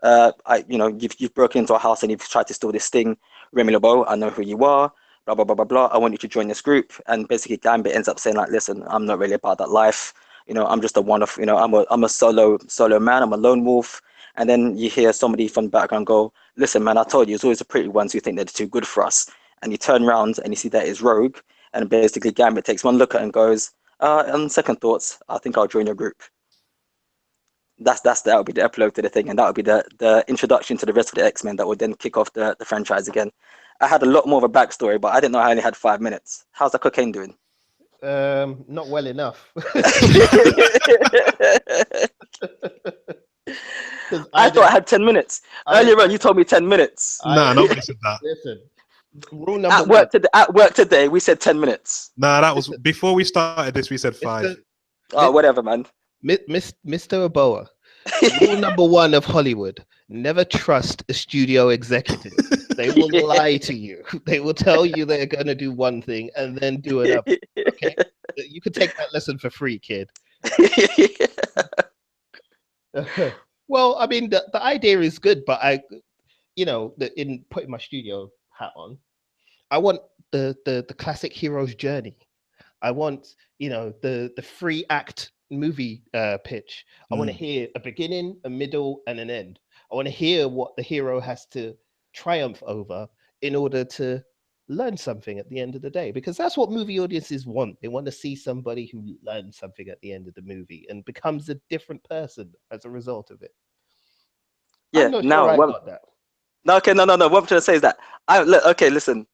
You've broken into a house and you've tried to steal this thing. Remy LeBeau, I know who you are. Blah blah blah blah blah. I want you to join this group. And basically, Gambit ends up saying like, listen, I'm not really about that life. I'm just a one of. I'm a solo man. I'm a lone wolf. And then you hear somebody from the background go, listen, man, I told you, it's always the pretty ones who think they're too good for us. And you turn around and you see that it's Rogue. And basically, Gambit takes one look at it and goes, on second thoughts, I think I'll join your group. That would be the epilogue to the thing, and that would be the introduction to the rest of the X-Men that would then kick off the franchise again. I had a lot more of a backstory, but I didn't know I only had 5 minutes. How's the cocaine doing? Not well enough. I thought I had 10 minutes. Earlier on, you told me 10 minutes. Nah, nobody said that. Listen, rule number at work today, we said 10 minutes. Nah, that was before we started this. We said 5. Oh, whatever, man. Mr. Oboa, rule number 1 of Hollywood: never trust a studio executive. They will lie to you. They will tell you they're going to do one thing and then do another. Okay, you can take that lesson for free, kid. Well, I mean, the idea is good, but in putting my studio hat on, I want the classic hero's journey. I want the 3-act movie pitch. I want to hear a beginning, a middle, and an end. I want to hear what the hero has to triumph over in order to learn something at the end of the day, because that's what movie audiences want. They want to see somebody who learns something at the end of the movie and becomes a different person as a result of it. Yeah, I'm not now sure I got that. No, okay, no. What I'm trying to say is that listen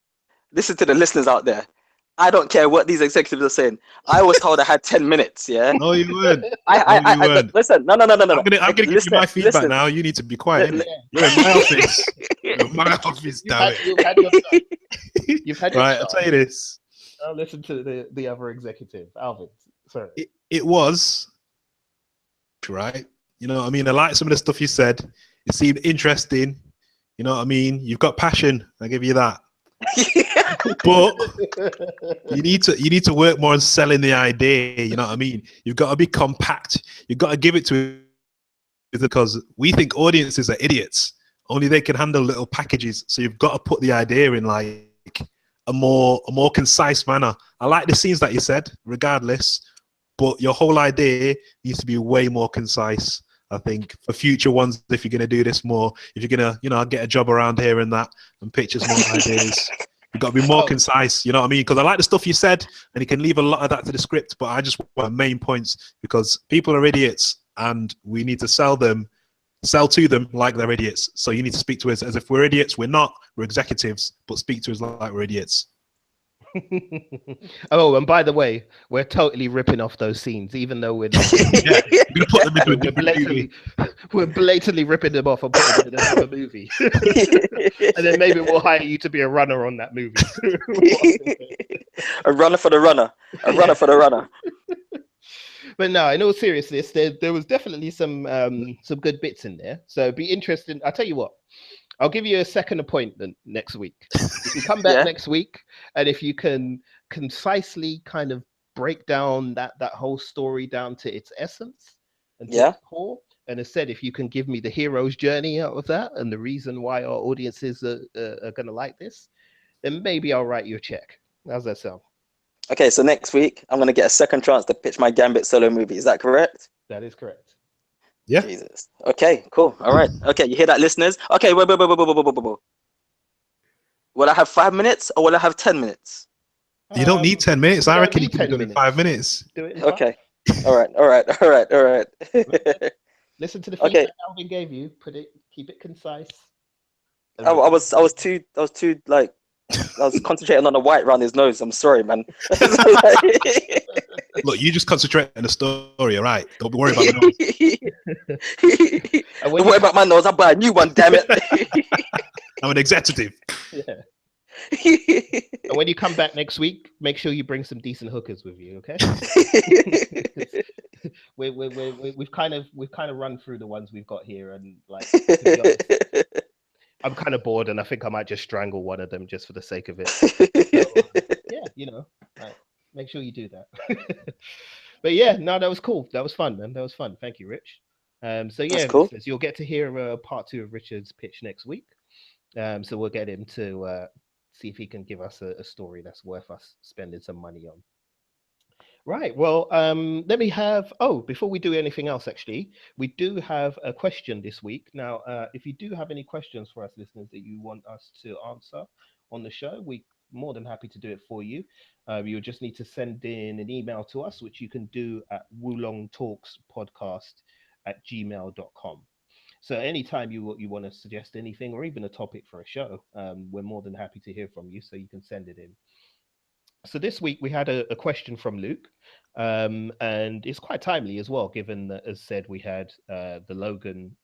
to the listeners out there. I don't care what these executives are saying. I was told I had 10 minutes. Yeah. No, you weren't. Listen. No. I'm gonna give you my feedback now. You need to be quiet. You're in my office. You're in my office. Damn it. You've had right. I'll tell you this. I'll listen to the other executive, Alvin. Sorry. It was right. You know what I mean? I like some of the stuff you said. It seemed interesting. You know what I mean? You've got passion. I give you that. But you need to work more on selling the idea. You know what I mean? You've got to be compact. You've got to give it to it, because we think audiences are idiots. Only they can handle little packages. So you've got to put the idea in like a more concise manner. I like the scenes that you said, regardless, but your whole idea needs to be way more concise. I think for future ones, if you're going to do this more, if you're going to, get a job around here and that and pitch us more ideas, you've got to be more concise. You know what I mean? Because I like the stuff you said, and you can leave a lot of that to the script, but I just want main points, because people are idiots and we need to sell to them like they're idiots. So you need to speak to us as if we're idiots. We're not. We're executives, but speak to us like we're idiots. Oh, and by the way, we're totally ripping off those scenes, even though we're not. We're put them into a different movie. We're blatantly ripping them off and putting them in another movie. And then maybe we'll hire you to be a runner on that movie. A runner for the runner. A runner for the runner. But no, in all seriousness, there was definitely some good bits in there. So it'd be interesting. I'll tell you what. I'll give you a second appointment next week. If you come back next week, and if you can concisely kind of break down that whole story down to its essence and to its core, and as said, if you can give me the hero's journey out of that and the reason why our audiences are going to like this, then maybe I'll write you a check. How's that sound? Okay, so next week I'm going to get a second chance to pitch my Gambit solo movie. Is that correct? That is correct. Yeah. Jesus. Okay, cool. All right. Okay, you hear that, listeners? Okay, wait. Will I have 5 minutes or will I have 10 minutes? You don't need 10 minutes. I reckon you can do it in 5 minutes. Do it in okay. All right. Listen to the feedback Alvin gave you. Keep it concise. I was too like, I was concentrating on the white around his nose. I'm sorry, man. Look, you just concentrate on the story, all right? Don't worry about the nose. Don't worry about my nose. I'll buy a new one, damn it. I'm an executive. Yeah. And when you come back next week, make sure you bring some decent hookers with you, okay? We've kind of run through the ones we've got here, and like, to be honest, I'm kind of bored, and I think I might just strangle one of them just for the sake of it. So, right, make sure you do that. But yeah, no, that was cool. That was fun, man. That was fun. Thank you, Rich. So That's yeah, cool. listeners, you'll get to hear part 2 of Richard's pitch next week. So we'll get him to see if he can give us a story that's worth us spending some money on. Right. Well, let me have. Oh, before we do anything else, actually, we do have a question this week. Now, if you do have any questions for us listeners that you want us to answer on the show, we more than happy to do it for you. You just need to send in an email to us, which you can do at wulongtalkspodcast@gmail.com. So anytime you want to suggest anything or even a topic for a show, we're more than happy to hear from you. So you can send it in. So this week we had a question from Luke, and it's quite timely as well, given that, as said, we had the Logan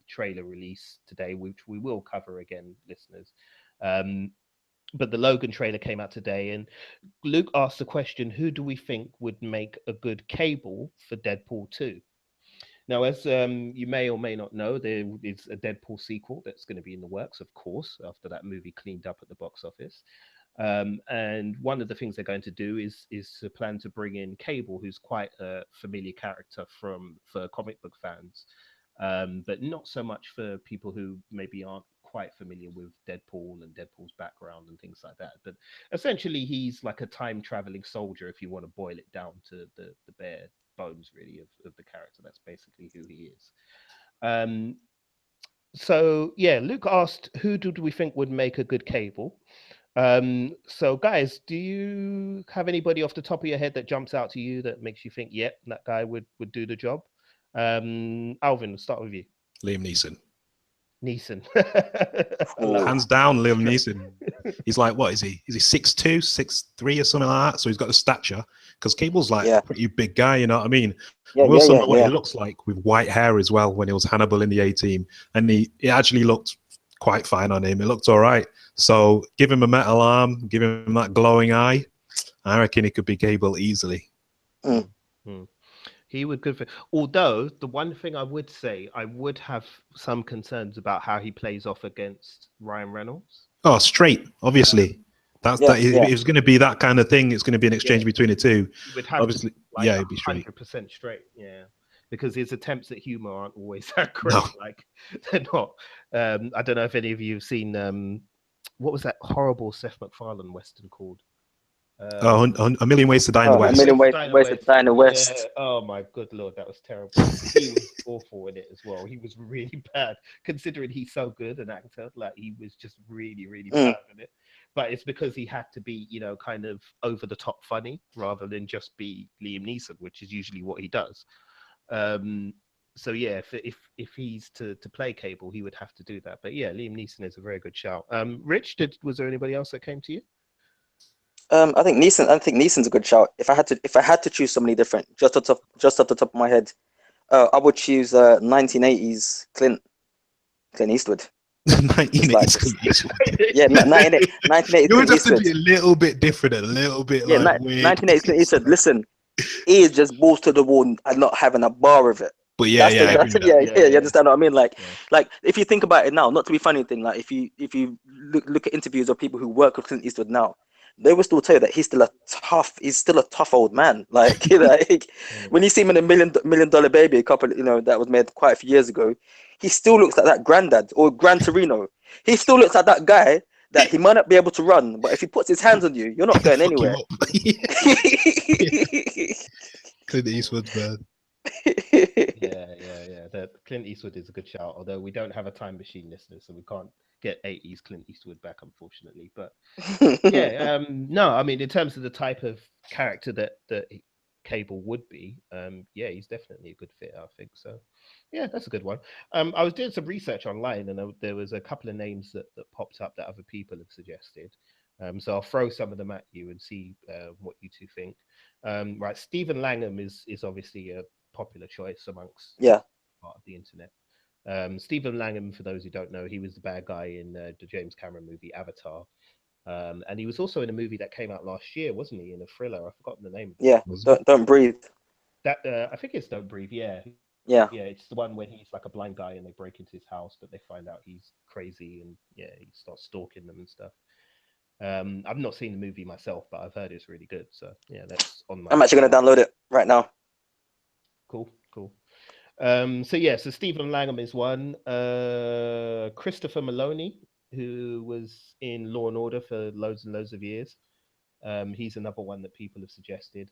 trailer release today, which we will cover again, listeners. But the Logan trailer came out today, and Luke asked the question: who do we think would make a good Cable for Deadpool 2? Now, as you may or may not know, there is a Deadpool sequel that's going to be in the works, of course, after that movie cleaned up at the box office. And one of the things they're going to do is to plan to bring in Cable, who's quite a familiar character for comic book fans, but not so much for people who maybe aren't quite familiar with Deadpool and Deadpool's background and things like that. But essentially, he's like a time traveling soldier, if you want to boil it down to the bare bones, really, of the character. That's basically who he is. Um, so yeah, Luke asked, who do we think would make a good Cable? So guys, do you have anybody off the top of your head that jumps out to you that makes you think, yep, that guy would do the job? Alvin, we'll start with you. Liam Neeson. Neeson. I Ooh. love it. Hands down, Liam Straight. Neeson. He's like, what is he? Is he 6'2", 6'3", or something like that? So he's got the stature. Because Cable's like Yeah. a pretty big guy, you know what I mean? Yeah, We yeah, also yeah, know what he yeah. looks like with white hair as well when he was Hannibal in the A-Team. And he actually looked quite fine on him. It looked all right. So give him a metal arm, give him that glowing eye. I reckon he could be Cable easily. Mm. He would good for. Although the one thing I would say, I would have some concerns about how he plays off against Ryan Reynolds. Oh, straight, obviously. Yeah, yeah. It's going to be that kind of thing. It's going to be an exchange Yeah, between the two. he would have to Obviously, be like yeah, it'd be straight. 100% straight. Yeah, because his attempts at humor aren't always that great. No. Like they're not. I don't know if any of you have seen what was that horrible Seth MacFarlane Western called? A Million Ways to Die in the A Million West. million Ways to ways, Die in the ways to West. die in the Yeah. West. Oh my good lord, that was terrible. He was awful in it as well. He was really bad, considering he's so good an actor. Like he was just really, really Mm. bad in it. But it's because he had to be, kind of over the top funny rather than just be Liam Neeson, which is usually what he does. So yeah, if he's to play Cable, he would have to do that. But yeah, Liam Neeson is a very good shout. Rich, was there anybody else that came to you? I think Neeson. I think Neeson's a good shout. If I had to choose somebody different, just off the top of my head, I would choose 1980s Clint Eastwood. Just like 1980s just Clint Eastwood. yeah, 1980s You would Clint have to Eastwood. be a little bit different, a little bit Yeah, like weird. 1980s Clint Eastwood. Listen, he is just balls to the wall and not having a bar of it. But yeah, I I agree agree. with that. Yeah. You understand what I mean? Yeah. Like if you think about it now, not to be funny thing. Like if you look at interviews of people who work with Clint Eastwood now, they will still tell you that he's still a tough old man. Like like Mm. when you see him in a million dollar baby, a couple that was made quite a few years ago, he still looks like that granddad or Gran Torino. He still looks like that guy that he might not be able to run, but if he puts his hands on you, you're not going Fuck you anywhere. up. Clint Eastwood's man. Yeah. That Clint Eastwood is a good shout. Although we don't have a time machine, listeners, so we can't get 80s Clint Eastwood back, unfortunately. But yeah, no, I mean, in terms of the type of character that Cable would be, yeah, he's definitely a good fit, I think. So yeah, that's a good one. I was doing some research online, and there was a couple of names that popped up that other people have suggested. So I'll throw some of them at you and see what you two think. Right, Stephen Langham is obviously a popular choice amongst Yeah. part of the internet. Stephen Langham, for those who don't know, he was the bad guy in the James Cameron movie Avatar. And he was also in a movie that came out last year, wasn't he? In a thriller. I've forgotten the name of it. Yeah. Don't breathe. That I think it's Don't Breathe. Yeah, Yeah. yeah. It's the one where he's like a blind guy and they break into his house, but they find out he's crazy and yeah, he starts stalking them and stuff. I've not seen the movie myself, but I've heard it's really good. So yeah, that's on my I'm actually radar. gonna download it right now. Cool. So Stephen Langham is one. Christopher Maloney, who was in Law and Order for loads and loads of years. He's another one that people have suggested.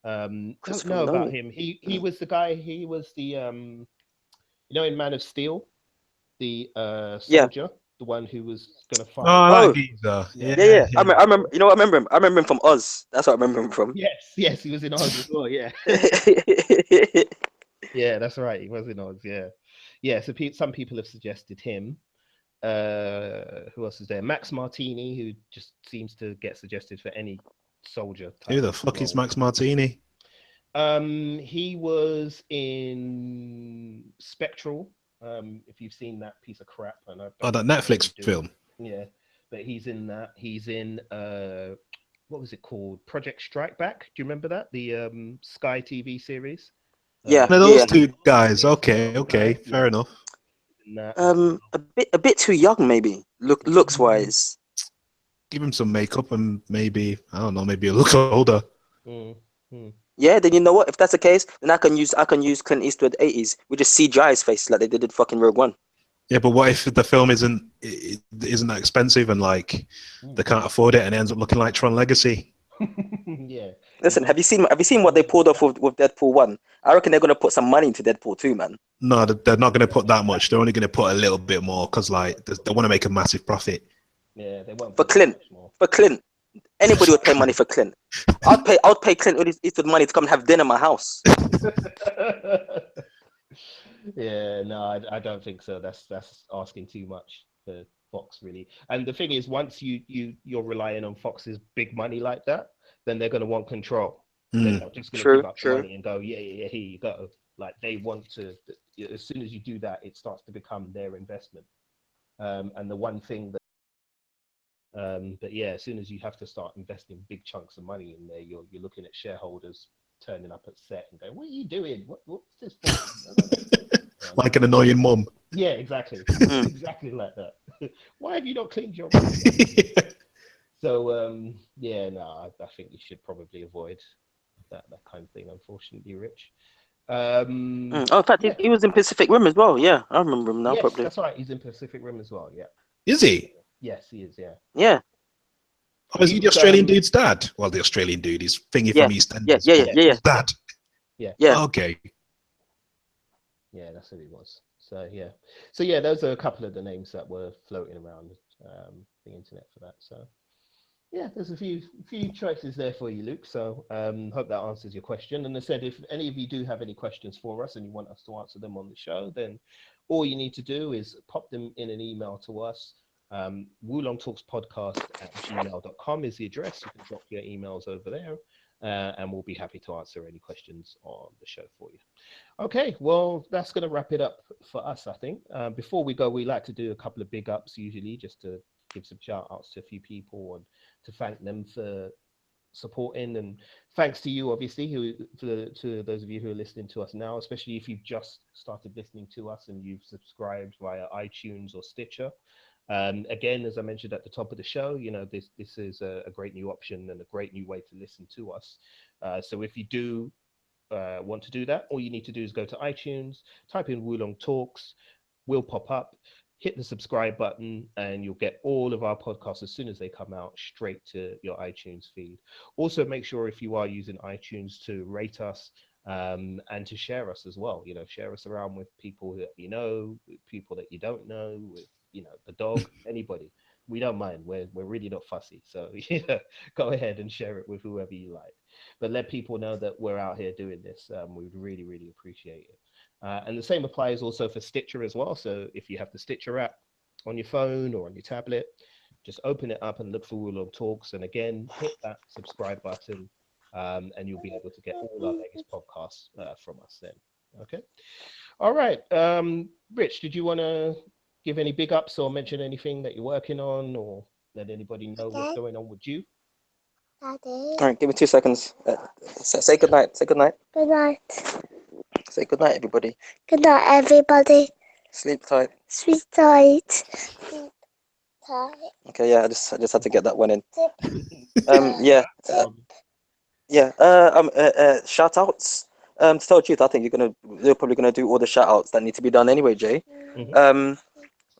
Don't Christopher know about Maloney. him. He was the guy. He was the in Man of Steel, the Yeah. soldier, the one who was gonna fight. Oh, that Oh, geezer. Yeah. yeah, Yeah, yeah. yeah. I remember. You know, what, I remember him. I remember him from Oz. That's what I remember him from. Yes, he was in Oz as well. Yeah, yeah, that's right. He was in Oz. Yeah, yeah. So some people have suggested him. Who else is there? Max Martini, who just seems to get suggested for any soldier Who type the fuck is role. Max Martini? He was in Spectral. If you've seen that piece of crap, and I Oh, don't that recommend Netflix you do. film. Yeah, but he's in that. He's in what was it called? Project Strike Back. Do you remember that? The Sky TV series. Yeah, Now, yeah, those yeah. two guys. Yeah, Okay, okay, fair yeah. enough. In that as well. A bit too young, maybe. Looks wise. Give him some makeup and maybe I don't know, maybe a look older. Mm, mm. Yeah, then you know what? If that's the case, then I can use Clint Eastwood 80s. We just CGI his face like they did in fucking Rogue One. Yeah, but what if the film isn't that expensive and like they can't afford it and it ends up looking like Tron Legacy? Yeah. Listen, have you seen what they pulled off with Deadpool 1? I reckon they're gonna put some money into Deadpool 2, man. No, they're not going to put that much. They're only going to put a little bit more because like they want to make a massive profit. Yeah, they won't For put that Clint, much more. for Clint, anybody would pay money for Clint. I'd pay Clint Eastwood money to come and have dinner in my house. Yeah, no, I don't think so. That's asking too much for Fox, really. And the thing is, once you're relying on Fox's big money like that, then they're going to want control. They're not just going to give True, up the true. money and go, yeah, yeah, yeah, here you go. Like they want to. As soon as you do that, it starts to become their investment. And the one thing that but yeah, as soon as you have to start investing big chunks of money in there, you're looking at shareholders turning up at set and going, "What are you doing? What's this for?" Like an annoying mum. Yeah, exactly, exactly like that. Why have you not cleaned your room? So yeah, no, I think you should probably avoid that kind of thing. Unfortunately, Rich. Oh, in fact, Yeah, he was in Pacific Rim as well. Yeah, I remember him now, yes, probably. that's right. He's in Pacific Rim as well. Yeah, Is he? yes, he is. Yeah. Yeah, Oh, is he the was, Australian dude's dad? Well, the Australian dude is thingy yeah, from yeah, EastEnders. yeah, yeah, but yeah, yeah, his dad. Yeah. yeah. Okay. Yeah, that's who he was. So yeah, those are a couple of the names that were floating around the internet for that. So yeah, there's a few choices there for you, Luke. So hope that answers your question. And I said, if any of you do have any questions for us and you want us to answer them on the show, then all you need to do is pop them in an email to us. wulongtalkspodcast@gmail.com is the address. You can drop your emails over there. And we'll be happy to answer any questions on the show for you. Okay, well, that's going to wrap it up for us, I think. Before we go, we like to do a couple of big ups usually, just to give some shout outs to a few people and to thank them for supporting. And thanks to you, obviously, to those of you who are listening to us now, especially if you've just started listening to us and you've subscribed via iTunes or Stitcher. Again, as I mentioned at the top of the show, this is a great new option and a great new way to listen to us. So if you do want to do that, all you need to do is go to iTunes, type in Wulong Talks, we'll pop up, hit the subscribe button, and you'll get all of our podcasts as soon as they come out straight to your iTunes feed. Also, make sure if you are using iTunes to rate us and to share us as well. Share us around with people that you know, with people that you don't know, with the dog, anybody. We don't mind. We're really not fussy. So go ahead and share it with whoever you like. But let people know that we're out here doing this. We would really, really appreciate it. And the same applies also for Stitcher as well. So if you have the Stitcher app on your phone or on your tablet, just open it up and look for Wulong Talks. And again, hit that subscribe button and you'll be able to get all our latest podcasts from us then. Okay. All right. Rich, did you want to give any big ups or mention anything that you're working on or let anybody know what's going on with you? All right, give me 2 seconds. Say good night. Say good night. Good night. Say good night, everybody. Good night, everybody. Sleep tight. Sweet night. Okay, yeah, I just had to get that one in. Yeah. Yeah. Shout outs. To tell the truth, I think they're probably gonna do all the shout outs that need to be done anyway, Jay. Mhm.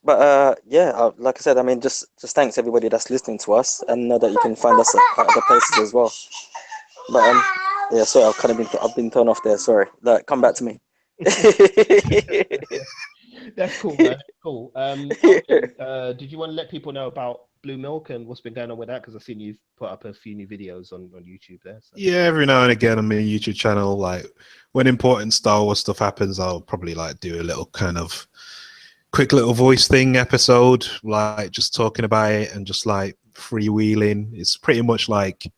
But yeah, like I said, I mean, just thanks everybody that's listening to us, and know that you can find us at other places as well. But yeah, sorry, I've been thrown off there. Sorry, like, come back to me. That's cool, man. Cool. Alvin, did you want to let people know about Blue Milk and what's been going on with that? Because I've seen you've put up a few new videos on YouTube there. So. Yeah, every now and again on my YouTube channel, like when important Star Wars stuff happens, I'll probably like do a little kind of quick little voice thing episode, like just talking about it and just like freewheeling. It's pretty much like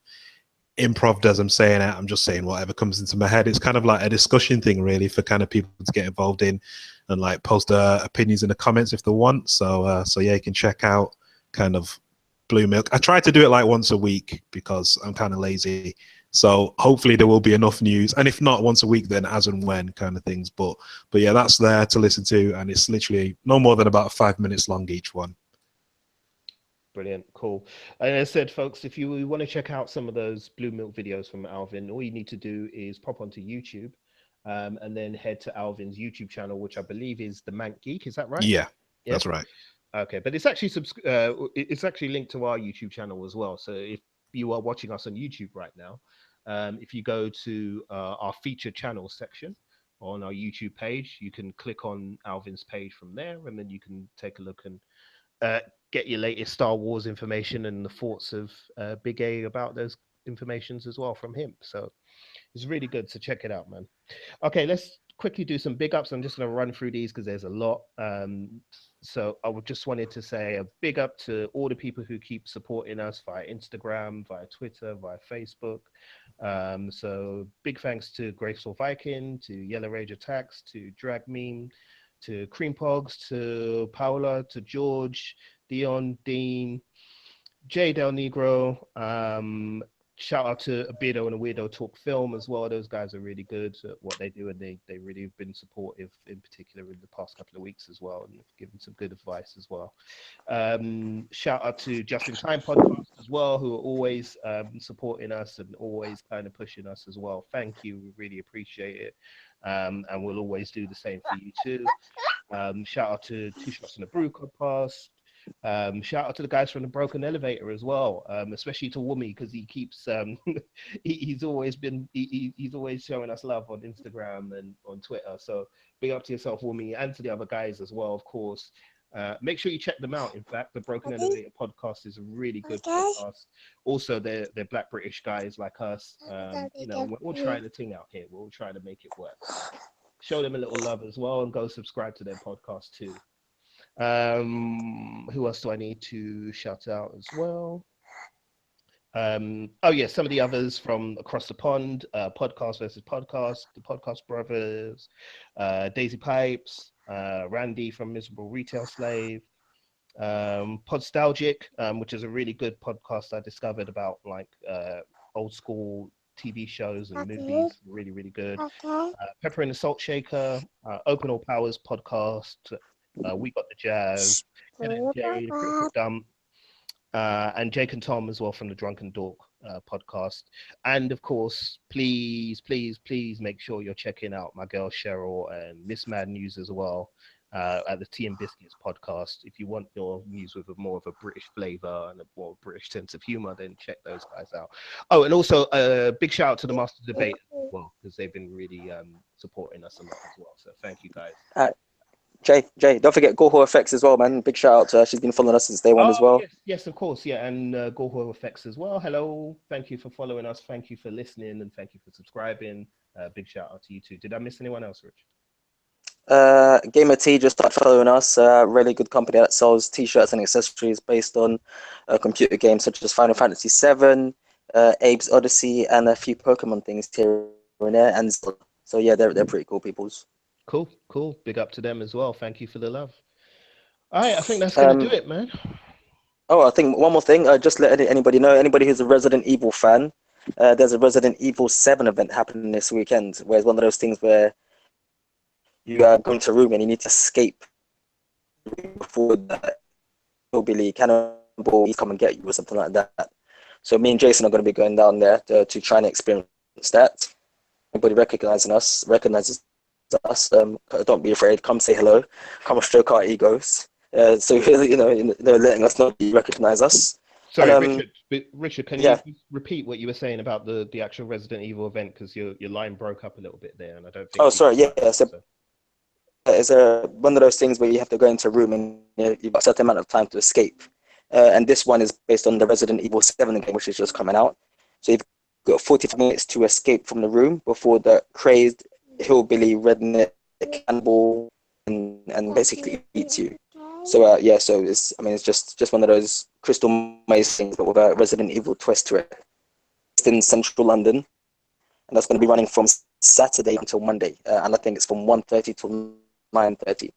improv as I'm saying it. I'm just saying whatever comes into my head. It's kind of like a discussion thing, really, for kind of people to get involved in and like post their opinions in the comments if they want. So yeah, you can check out kind of Blue Milk. I try to do it like once a week because I'm kind of lazy. So hopefully there will be enough news, and if not once a week, then as and when kind of things. But yeah, that's there to listen to, and it's literally no more than about 5 minutes long each one. Brilliant, cool. And as I said, folks, if you want to check out some of those Blue Milk videos from Alvin, all you need to do is pop onto YouTube, and then head to Alvin's YouTube channel, which I believe is the Mank Geek. Is that right? Yeah, Yep. that's right. Okay, but it's actually it's actually linked to our YouTube channel as well. So if you are watching us on YouTube right now, if you go to our featured channel section on our YouTube page, you can click on Alvin's page from there, and then you can take a look and get your latest Star Wars information and the thoughts of Big A about those informations as well from him. So it's really good. So check it out, man. Okay, let's quickly do some big ups. I'm just going to run through these because there's a lot. So I would just wanted to say a big up to all the people who keep supporting us via Instagram, via Twitter, via Facebook. So big thanks to Graceful Viking, to Yellow Rage Attacks, to Drag Meme, to Cream Pogs, to Paola, to George, Dion, Dean, Jay Del Negro. Shout out to Abido and a Weirdo Talk Film as well. Those guys are really good at what they do, and they really have been supportive, in particular in the past couple of weeks as well, and given some good advice as well. Shout out to Just in Time Podcast as well, who are always supporting us and always kind of pushing us as well. Thank you, we really appreciate it, and we'll always do the same for you too. Shout out to Two Shots in the Brew podcast. Shout out to the guys from the Broken Elevator as well, especially to Woomy, because he keeps he's always showing us love on Instagram and on Twitter. So big up to yourself, Woomy, and to the other guys as well, of course. Make sure you check them out. In fact, the Broken Elevator podcast is a really good podcast. Also, they're Black British guys like us. You know, we're all trying the thing out here. We're all trying to make it work. Show them a little love as well, and go subscribe to their podcast too. Who else do I need to shout out as well? Oh yeah, some of the others from across the pond, Podcast versus Podcast, the Podcast Brothers, Daisy Pipes, Randy from Miserable Retail Slave, Podstalgic, which is a really good podcast I discovered about like old school TV shows and movies. Really, really good. Pepper and the Salt Shaker, Open All Powers podcast. We Got the Jazz, Ken and Jerry, the Critical Dump, and Jake and Tom as well from the Drunken Dork podcast. And of course, please make sure you're checking out my girl Cheryl and Miss Mad News as well at the Tea and Biscuits podcast. If you want your news with more of a British flavor and a more British sense of humor, then check those guys out. Oh, and also a big shout out to the Master Debate as well, because they've been really supporting us a lot as well. So thank you guys. Jay, don't forget Goho Effects as well, man. Big shout out to her. She's been following us since day one as well. Yes, of course. Yeah, and Goho Effects as well. Hello. Thank you for following us. Thank you for listening, and thank you for subscribing. Big shout out to you too. Did I miss anyone else, Rich? Gamer T just started following us. Really good company that sells t-shirts and accessories based on computer games such as Final Fantasy VII, Abe's Odyssey, and a few Pokemon things here and there. And so yeah, they're pretty cool peoples. Cool. Big up to them as well. Thank you for the love. All right, I think that's gonna do it, man. Oh, I think one more thing. Just let anybody know. Anybody who's a Resident Evil fan, there's a Resident Evil 7 event happening this weekend, where it's one of those things where you go into a room and you need to escape before the hillbilly cannibal come and get you or something like that. So me and Jason are going to be going down there to try and experience that. anybody recognizes us, don't be afraid. Come say hello. Come stroke our egos. So letting us know you recognize us. Sorry, And Richard, can you yeah. repeat what you were saying about the actual Resident Evil event? Because your line broke up a little bit there, and I don't think. Oh, sorry. Yeah. That, So it's one of those things where you have to go into a room and you've got a certain amount of time to escape. And this one is based on the Resident Evil 7 game, which is just coming out. So you've got 45 minutes to escape from the room before the crazed hillbilly redneck cannibal and basically eats you. So so it's just one of those Crystal Maze things, but with a Resident Evil twist to it. It's in central London, and that's going to be running from Saturday until Monday, and I think it's from 1:30 till 9:30.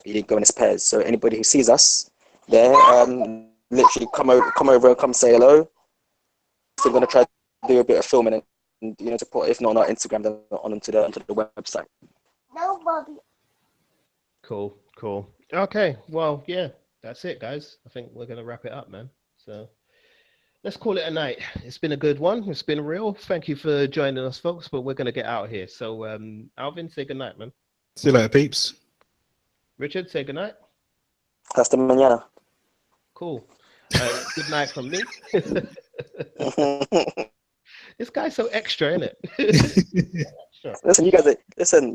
You go in pairs. So anybody who sees us there, literally come over, come say hello. So we're going to try to do a bit of filming and to put, if not on our Instagram, then onto the website. Nobody. Cool. Okay, well, yeah, that's it, guys. I think we're gonna wrap it up, man. So let's call it a night. It's been a good one. It's been real. Thank you for joining us, folks. But we're gonna get out of here. So, Alvin, say good night, man. See you later, peeps. Richard, say good night. Hasta mañana. Cool. Good night from me. This guy's so extra, isn't it? Sure. Listen,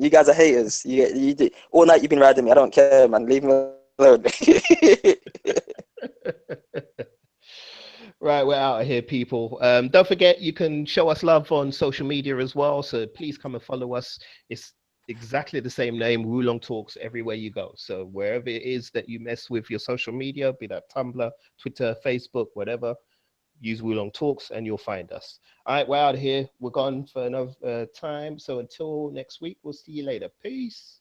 you guys are haters. All night you've been riding me. I don't care, man. Leave me alone. Right, we're out of here, people. Don't forget, you can show us love on social media as well. So please come and follow us. It's exactly the same name, Wulong Talks, everywhere you go. So wherever it is that you mess with your social media, be that Tumblr, Twitter, Facebook, whatever, use Wulong Talks and you'll find us. All right, we're out of here. We're gone for another time. So until next week, we'll see you later. Peace.